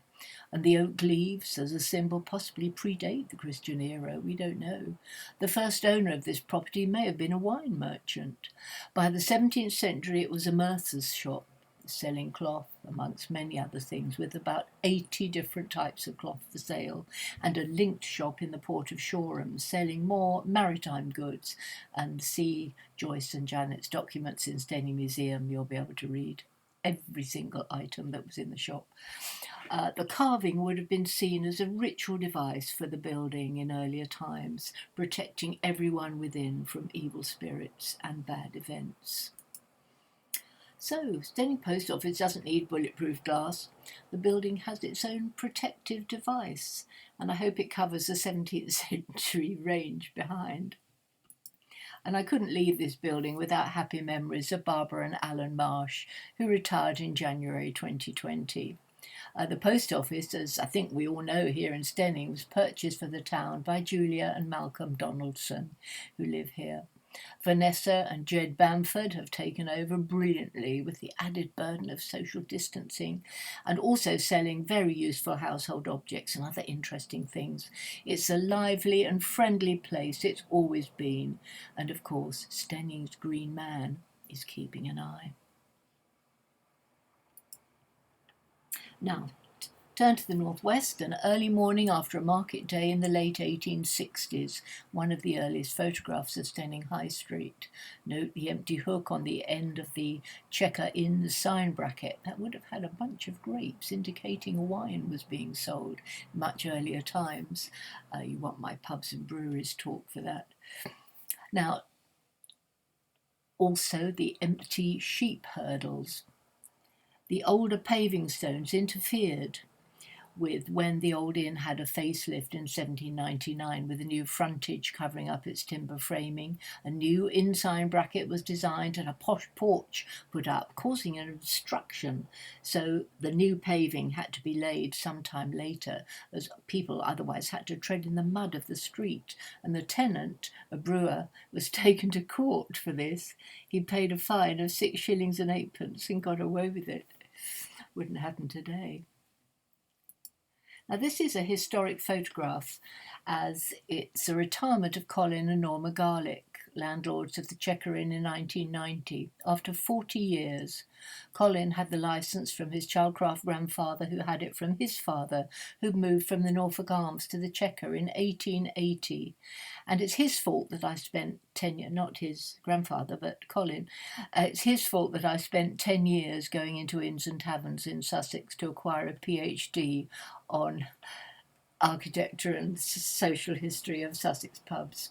and the oak leaves as a symbol possibly predate the Christian era, we don't know. The first owner of this property may have been a wine merchant. By the 17th century it was a mercer's shop, selling cloth amongst many other things, with about 80 different types of cloth for sale, and a linked shop in the port of Shoreham selling more maritime goods. And see Joyce and Janet's documents in Steyning Museum, you'll be able to read every single item that was in the shop. The carving would have been seen as a ritual device for the building in earlier times, protecting everyone within from evil spirits and bad events. So, Steyning Post Office doesn't need bulletproof glass. The building has its own protective device, and I hope it covers the 17th century range behind. And I couldn't leave this building without happy memories of Barbara and Alan Marsh, who retired in January 2020. The post office, as I think we all know here in Steyning, was purchased for the town by Julia and Malcolm Donaldson, who live here. Vanessa and Jed Bamford have taken over brilliantly with the added burden of social distancing and also selling very useful household objects and other interesting things. It's a lively and friendly place, it's always been. And of course, Steyning's Green Man is keeping an eye. Now, turn to the northwest, an early morning after a market day in the late 1860s, one of the earliest photographs of Steyning High Street. Note the empty hook on the end of the Checker Inn sign bracket. That would have had a bunch of grapes, indicating wine was being sold in much earlier times. You want my pubs and breweries talk for that. Now, also the empty sheep hurdles. The older paving stones interfered with when the old inn had a facelift in 1799 with a new frontage covering up its timber framing. A new inn sign bracket was designed and a posh porch put up, causing an obstruction. So the new paving had to be laid sometime later, as people otherwise had to tread in the mud of the street. And the tenant, a brewer, was taken to court for this. He paid a fine of 6 shillings and 8pence and got away with it. Wouldn't happen today. Now, this is a historic photograph, as it's a retirement of Colin and Norma Garlick, landlords of the Chequer Inn in 1990. After 40 years, Colin had the licence from his Childcraft grandfather, who had it from his father, who moved from the Norfolk Arms to the Chequer in 1880. And it's his fault that I spent 10 years, not his grandfather, but Colin, it's his fault that I spent 10 years going into inns and taverns in Sussex to acquire a PhD on architecture and social history of Sussex pubs,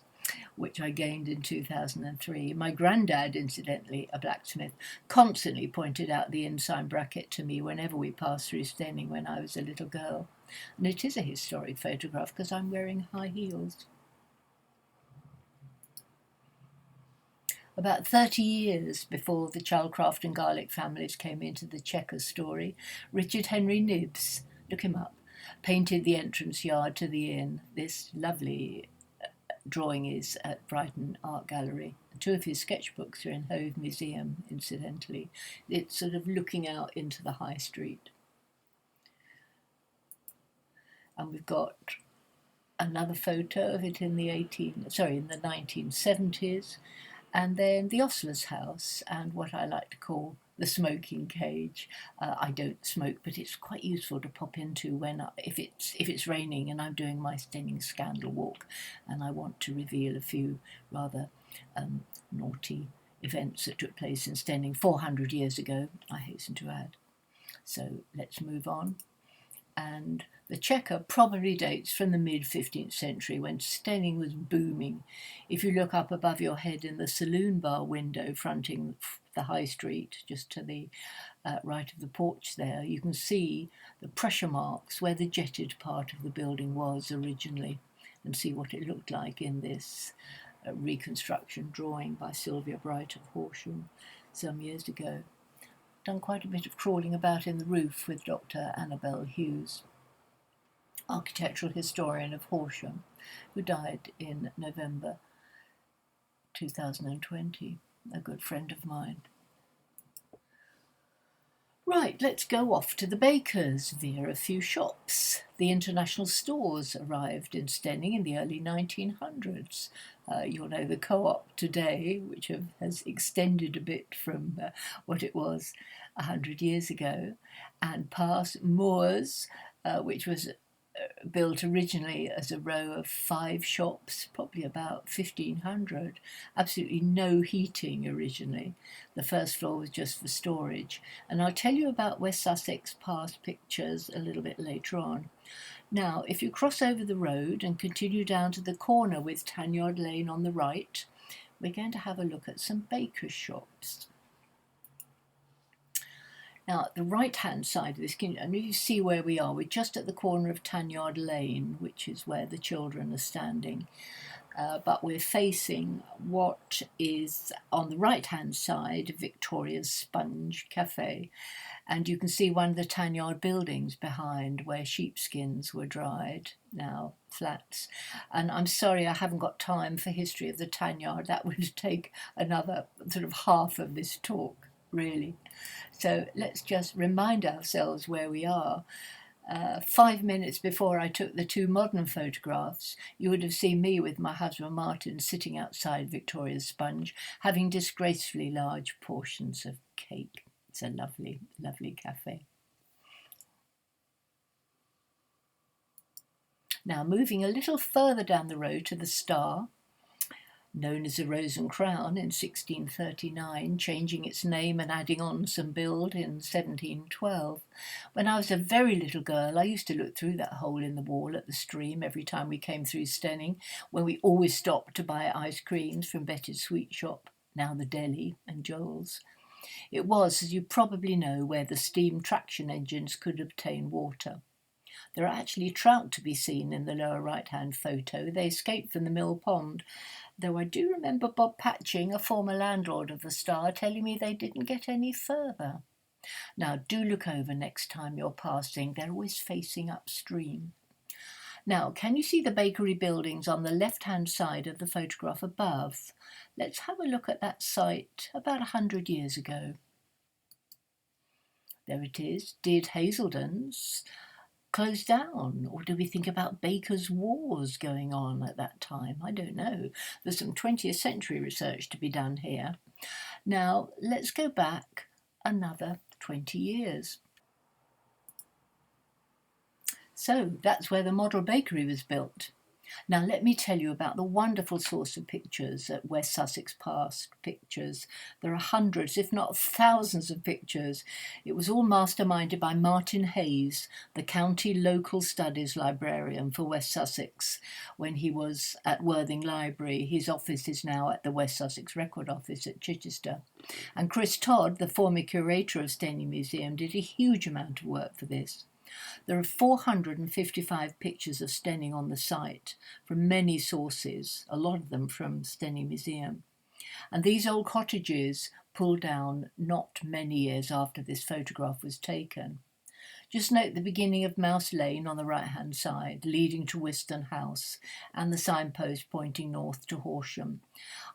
which I gained in 2003. My granddad, incidentally, a blacksmith, constantly pointed out the inn sign bracket to me whenever we passed through Steyning when I was a little girl. And it is a historic photograph because I'm wearing high heels. About 30 years before the Childcraft and Garlick families came into the Chequer story, Richard Henry Nibbs, look him up, painted the entrance yard to the inn. This lovely drawing is at Brighton Art Gallery. Two of his sketchbooks are in Hove Museum, incidentally. It's sort of looking out into the high street. And we've got another photo of it in the 1970s. And then the ostler's house and what I like to call the smoking cage. I don't smoke, but it's quite useful to pop into if it's raining and I'm doing my Steyning scandal walk and I want to reveal a few rather naughty events that took place in Steyning 400 years ago, I hasten to add. So let's move on. And the Chequer probably dates from the mid-15th century when Steyning was booming. If you look up above your head in the saloon bar window fronting the high street, just to the right of the porch there, you can see the pressure marks where the jetted part of the building was originally and see what it looked like in this reconstruction drawing by Sylvia Bright of Horsham some years ago. Done quite a bit of crawling about in the roof with Dr. Annabel Hughes, architectural historian of Horsham, who died in November 2020, a good friend of mine. Right, let's go off to the bakers via a few shops. The international stores arrived in Steyning in the early 1900s. You'll know the Co-op today, which has extended a bit from what it was 100 years ago, and past Moores, which was built originally as a row of 5 shops, probably about 1500. Absolutely no heating originally. The first floor was just for storage. And I'll tell you about West Sussex past pictures a little bit later on. Now, if you cross over the road and continue down to the corner with Tanyard Lane on the right, we're going to have a look at some baker's shops. Now, the right-hand side of this, and you see where we are. We're just at the corner of Tanyard Lane, which is where the children are standing. But we're facing what is, on the right-hand side, Victoria's Sponge Cafe. And you can see one of the Tanyard buildings behind where sheepskins were dried, now flats. And I'm sorry I haven't got time for history of the Tanyard. That would take another sort of half of this talk, really. So let's just remind ourselves where we are. 5 minutes before I took the 2 modern photographs, you would have seen me with my husband Martin sitting outside Victoria's Sponge, having disgracefully large portions of cake. It's a lovely, lovely cafe. Now, moving a little further down the road to the Star, known as the Rose and Crown in 1639, changing its name and adding on some build in 1712. When I was a very little girl, I used to look through that hole in the wall at the stream every time we came through Steyning, when we always stopped to buy ice creams from Betty's Sweet Shop, now the Deli, and Joel's. It was, as you probably know, where the steam traction engines could obtain water. There are actually trout to be seen in the lower right-hand photo. They escaped from the mill pond, though I do remember Bob Patching, a former landlord of the Star, telling me they didn't get any further. Now, do look over next time you're passing. They're always facing upstream. Now, can you see the bakery buildings on the left-hand side of the photograph above? Let's have a look at that site about 100 years ago. There it is, Did Hazelden's. closed down? Or do we think about bakers' wars going on at that time? I don't know. There's some 20th century research to be done here. Now, let's go back another 20 years. So that's where the model bakery was built. Now let me tell you about the wonderful source of pictures at West Sussex Past Pictures. There are hundreds, if not thousands of pictures. It was all masterminded by Martin Hayes, the County Local Studies Librarian for West Sussex, when he was at Worthing Library. His office is now at the West Sussex Record Office at Chichester. And Chris Todd, the former curator of Steyning Museum, did a huge amount of work for this. There are 455 pictures of Steyning on the site from many sources, a lot of them from Steyning Museum. And these old cottages pulled down not many years after this photograph was taken. Just note the beginning of Mouse Lane on the right-hand side, leading to Wiston House, and the signpost pointing north to Horsham.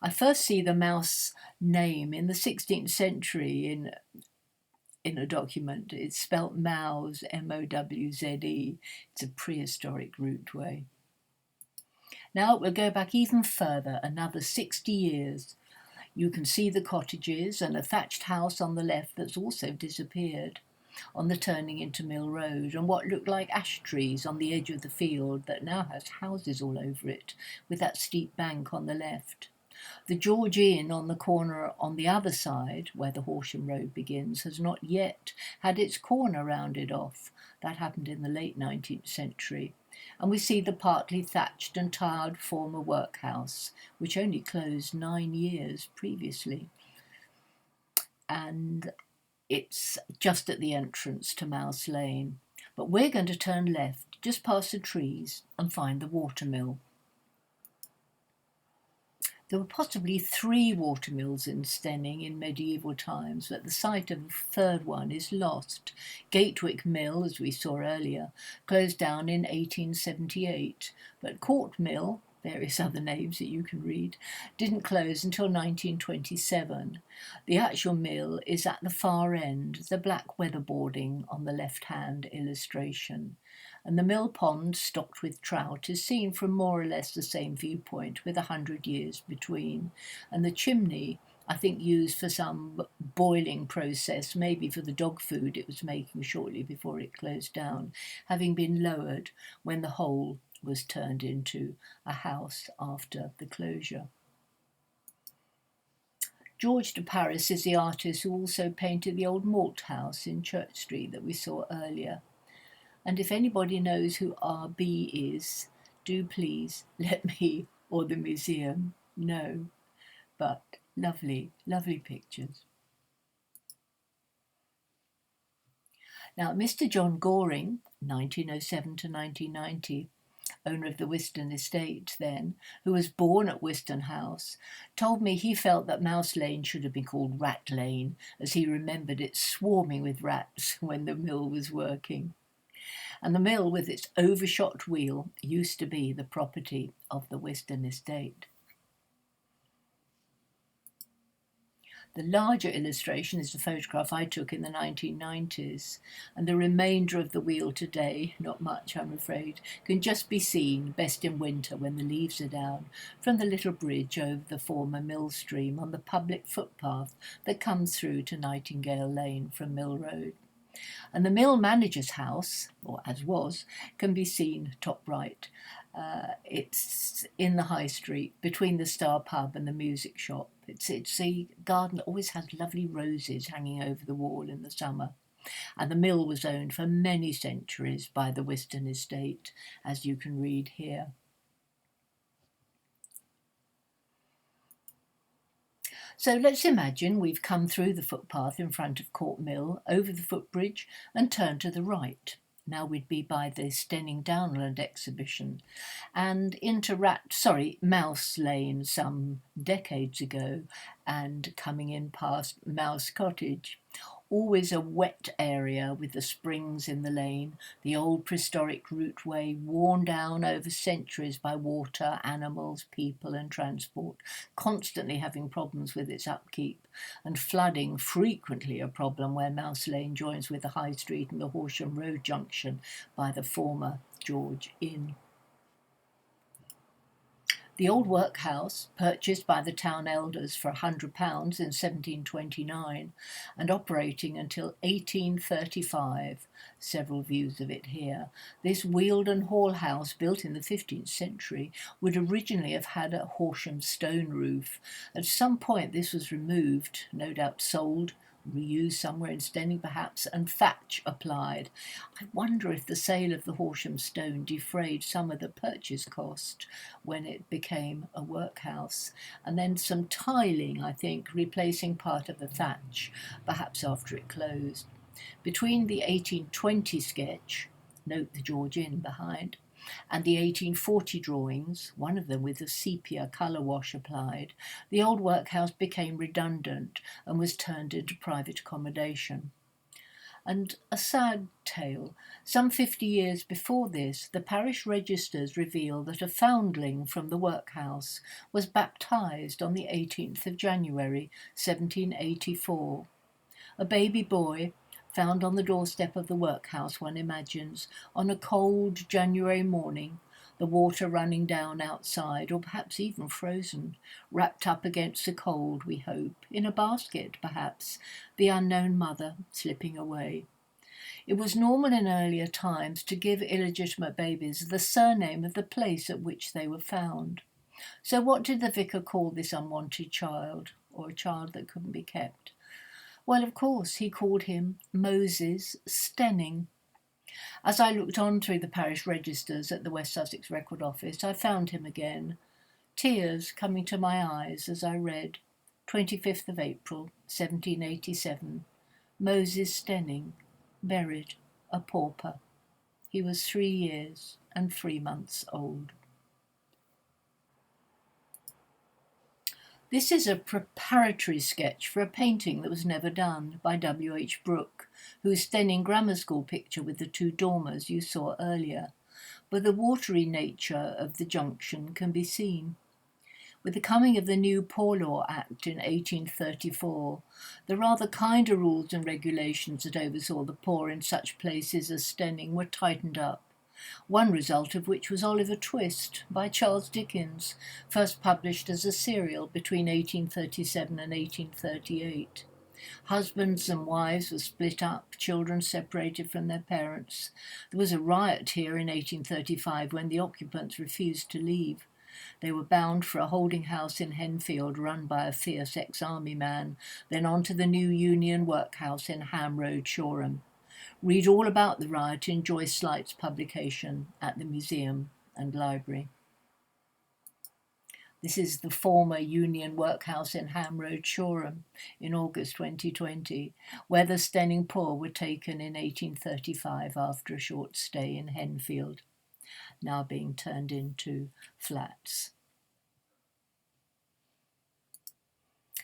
I first see the Mouse name in the 16th century in a document. It's spelt Mowze, M-O-W-Z-E. It's a prehistoric routeway. Now we'll go back even further, another 60 years. You can see the cottages and a thatched house on the left that's also disappeared on the turning into Mill Road, and what looked like ash trees on the edge of the field that now has houses all over it, with that steep bank on the left. The George Inn on the corner on the other side, where the Horsham Road begins, has not yet had its corner rounded off. That happened in the late 19th century. And we see the partly thatched and tiled former workhouse, which only closed 9 years previously. And it's just at the entrance to Mouse Lane. But we're going to turn left, just past the trees, and find the watermill. There were possibly 3 watermills in Steyning in medieval times, but the site of the third one is lost. Gatwick Mill, as we saw earlier, closed down in 1878, but Court Mill, various other names that you can read, didn't close until 1927. The actual mill is at the far end, the black weatherboarding on the left-hand illustration. And the mill pond, stocked with trout, is seen from more or less the same viewpoint, with 100 years between. And the chimney, I think, used for some boiling process, maybe for the dog food it was making shortly before it closed down, having been lowered when the whole was turned into a house after the closure. George de Paris is the artist who also painted the old malt house in Church Street that we saw earlier. And if anybody knows who R.B. is, do please let me or the museum know. But lovely, lovely pictures. Now, Mr. John Goring, 1907 to 1990, owner of the Wiston estate then, who was born at Wiston House, told me he felt that Mouse Lane should have been called Rat Lane, as he remembered it swarming with rats when the mill was working. And the mill, with its overshot wheel, used to be the property of the Wiston estate. The larger illustration is a photograph I took in the 1990s, and the remainder of the wheel today, not much I'm afraid, can just be seen, best in winter when the leaves are down, from the little bridge over the former mill stream on the public footpath that comes through to Nightingale Lane from Mill Road. And the mill manager's house, or as was, can be seen top right. It's in the High Street, between the Star Pub and the music shop. It's a garden that always has lovely roses hanging over the wall in the summer. And the mill was owned for many centuries by the Wiston estate, as you can read here. So let's imagine we've come through the footpath in front of Court Mill, over the footbridge, and turned to the right. Now we'd be by the Steyning Downland exhibition, and into Mouse Lane some decades ago, and coming in past Mouse Cottage. always a wet area with the springs in the lane, the old prehistoric routeway worn down over centuries by water, animals, people and transport, constantly having problems with its upkeep, and flooding frequently a problem where Mouse Lane joins with the High Street and the Horsham Road junction by the former George Inn. The old workhouse, purchased by the town elders for £100 in 1729 and operating until 1835, several views of it here, this Wealden Hall house, built in the 15th century, would originally have had a Horsham stone roof. At some point this was removed, no doubt sold, reused somewhere in Steyning perhaps, and thatch applied. I wonder if the sale of the Horsham stone defrayed some of the purchase cost when it became a workhouse, and then some tiling, I think, replacing part of the thatch, perhaps after it closed. Between the 1820 sketch, note the George Inn behind, and the 1840 drawings, one of them with a sepia colour wash applied, the old workhouse became redundant and was turned into private accommodation. And a sad tale, some 50 years before this, the parish registers reveal that a foundling from the workhouse was baptised on the 18th of January 1784. A baby boy, found on the doorstep of the workhouse, one imagines, on a cold January morning, the water running down outside, or perhaps even frozen, wrapped up against the cold, we hope, in a basket, perhaps, the unknown mother slipping away. It was normal in earlier times to give illegitimate babies the surname of the place at which they were found. So what did the vicar call this unwanted child, or a child that couldn't be kept? Well, of course, he called him Moses Steyning. As I looked on through the parish registers at the West Sussex Record Office, I found him again, tears coming to my eyes as I read, 25th of April, 1787, Moses Steyning, buried, a pauper. He was 3 years and 3 months old. This is a preparatory sketch for a painting that was never done by W.H. Brooke, whose Steyning Grammar School picture with the 2 dormers you saw earlier, but the watery nature of the junction can be seen. With the coming of the new Poor Law Act in 1834, the rather kinder rules and regulations that oversaw the poor in such places as Steyning were tightened up, one result of which was Oliver Twist by Charles Dickens, first published as a serial between 1837 and 1838. Husbands and wives were split up, children separated from their parents. There was a riot here in 1835 when the occupants refused to leave. They were bound for a holding house in Henfield run by a fierce ex-army man, then on to the new Union workhouse in Ham Road, Shoreham. Read all about the riot in Joyce Slight's publication at the museum and library. This is the former Union workhouse in Ham Road, Shoreham, in August 2020, where the Steyning poor were taken in 1835 after a short stay in Henfield, now being turned into flats.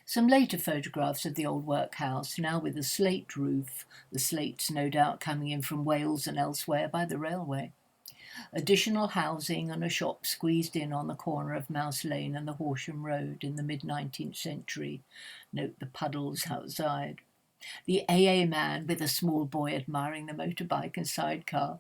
Some later photographs of the old workhouse, now with a slate roof, the slates no doubt coming in from Wales and elsewhere by the railway. Additional housing and a shop squeezed in on the corner of Mouse Lane and the Horsham Road in the mid-19th century. Note the puddles outside. The AA man with a small boy admiring the motorbike and sidecar.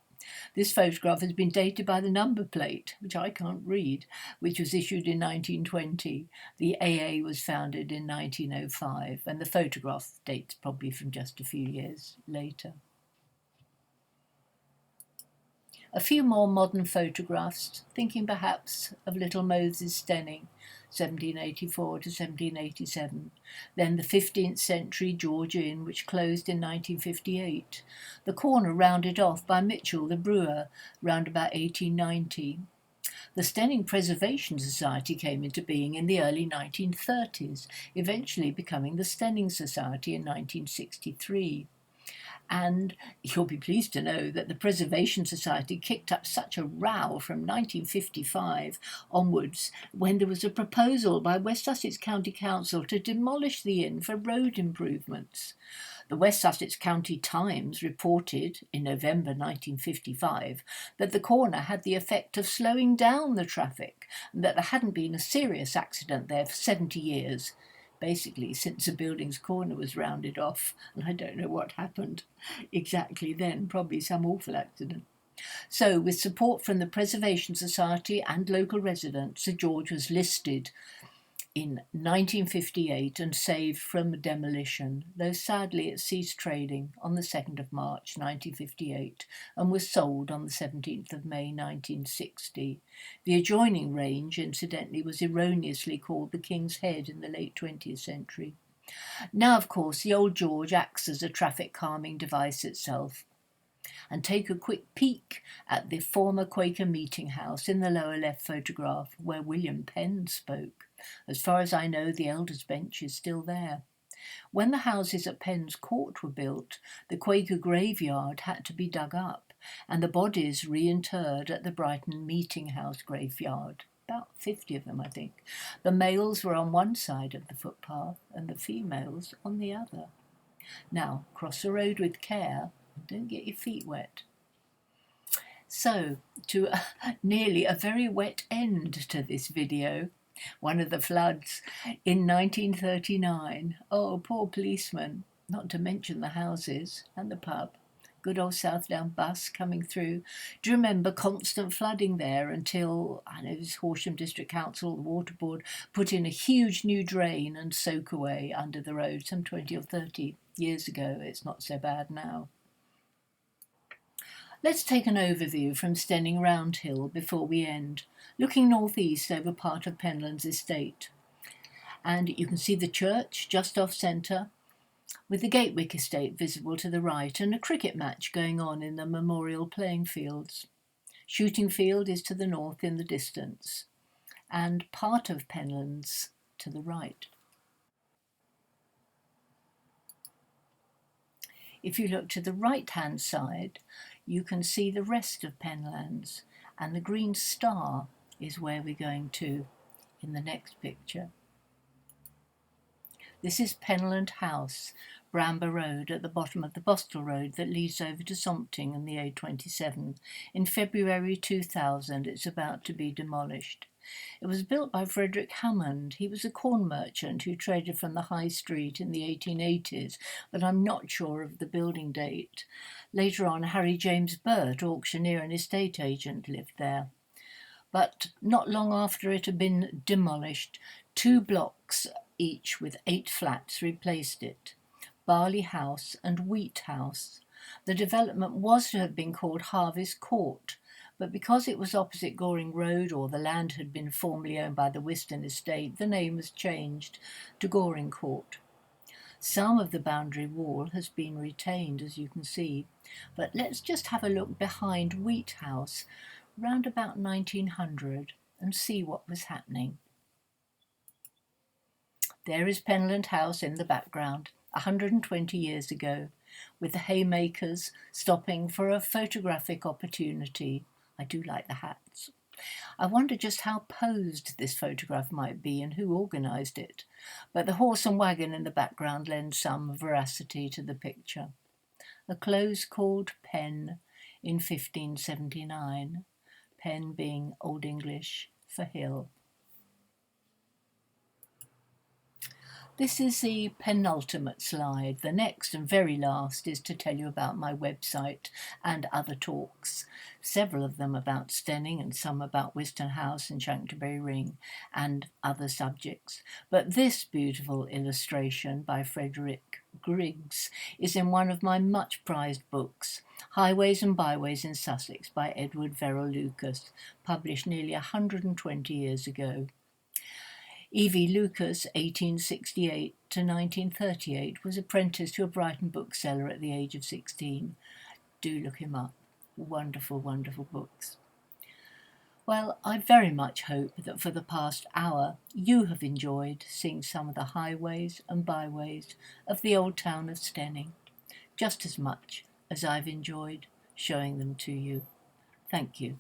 This photograph has been dated by the number plate, which I can't read, which was issued in 1920. The AA was founded in 1905, and the photograph dates probably from just a few years later. A few more modern photographs, thinking perhaps of little Moses Steyning, 1784 to 1787, then the 15th century George Inn, which closed in 1958, the corner rounded off by Mitchell the brewer, round about 1890. The Steyning Preservation Society came into being in the early 1930s, eventually becoming the Steyning Society in 1963. And you'll be pleased to know that the Preservation Society kicked up such a row from 1955 onwards when there was a proposal by West Sussex County Council to demolish the inn for road improvements. The West Sussex County Times reported in November 1955 that the corner had the effect of slowing down the traffic and that there hadn't been a serious accident there for 70 years. Basically, since the building's corner was rounded off, and I don't know what happened exactly then, probably some awful accident. So, with support from the Preservation Society and local residents, Sir George was listed in 1958 and saved from demolition, though sadly it ceased trading on the 2nd of March 1958 and was sold on the 17th of May 1960. The adjoining range, incidentally, was erroneously called the King's Head in the late 20th century. Now, of course, the Old George acts as a traffic calming device itself. And take a quick peek at the former Quaker meeting house in the lower left photograph where William Penn spoke. As far as I know, the elders' bench is still there. When the houses at Penn's Court were built, the Quaker graveyard had to be dug up and the bodies reinterred at the Brighton Meeting House graveyard. About 50 of them, I think. The males were on one side of the footpath and the females on the other. Now, cross the road with care. Don't get your feet wet. So, to nearly a very wet end to this video, one of the floods in 1939. Oh, poor policeman, not to mention the houses and the pub. Good old Southdown bus coming through. Do you remember constant flooding there until, I know, this Horsham District Council, the Water Board, put in a huge new drain and soak away under the road some 20 or 30 years ago. It's not so bad now. Let's take an overview from Steyning Roundhill before we end, looking northeast over part of Penland's estate. And you can see the church just off centre, with the Gatewick estate visible to the right and a cricket match going on in the memorial playing fields. Shooting field is to the north in the distance, and part of Penland's to the right. If you look to the right-hand side, you can see the rest of Penlands, and the green star is where we're going to in the next picture. This is Penland House, Bramber Road, at the bottom of the Bostel Road that leads over to Sompting and the A27. In February 2000, it's about to be demolished. It was built by Frederick Hammond. He was a corn merchant who traded from the High Street in the 1880s, but I'm not sure of the building date. Later on, Harry James Burt, auctioneer and estate agent, lived there. But not long after it had been demolished, 2 blocks each with 8 flats replaced it. Barley House and Wheat House. The development was to have been called Harvest Court, but because it was opposite Goring Road, or the land had been formerly owned by the Whiston estate, the name was changed to Goring Court. Some of the boundary wall has been retained, as you can see, but let's just have a look behind Wheat House, round about 1900, and see what was happening. There is Penland House in the background, 120 years ago, with the haymakers stopping for a photographic opportunity. I do like the hats. I wonder just how posed this photograph might be and who organised it, but the horse and wagon in the background lend some veracity to the picture. A close called Pen in 1579, Pen being Old English for hill. This is the penultimate slide. The next and very last is to tell you about my website and other talks, several of them about Steyning and some about Whiston House and Chanctonbury Ring and other subjects. But this beautiful illustration by Frederick Griggs is in one of my much prized books, Highways and Byways in Sussex by Edward Verrill Lucas, published nearly 120 years ago. E.V. Lucas, 1868 to 1938, was apprenticed to a Brighton bookseller at the age of 16. Do look him up. Wonderful, wonderful books. Well, I very much hope that for the past hour you have enjoyed seeing some of the highways and byways of the old town of Steyning, just as much as I've enjoyed showing them to you. Thank you.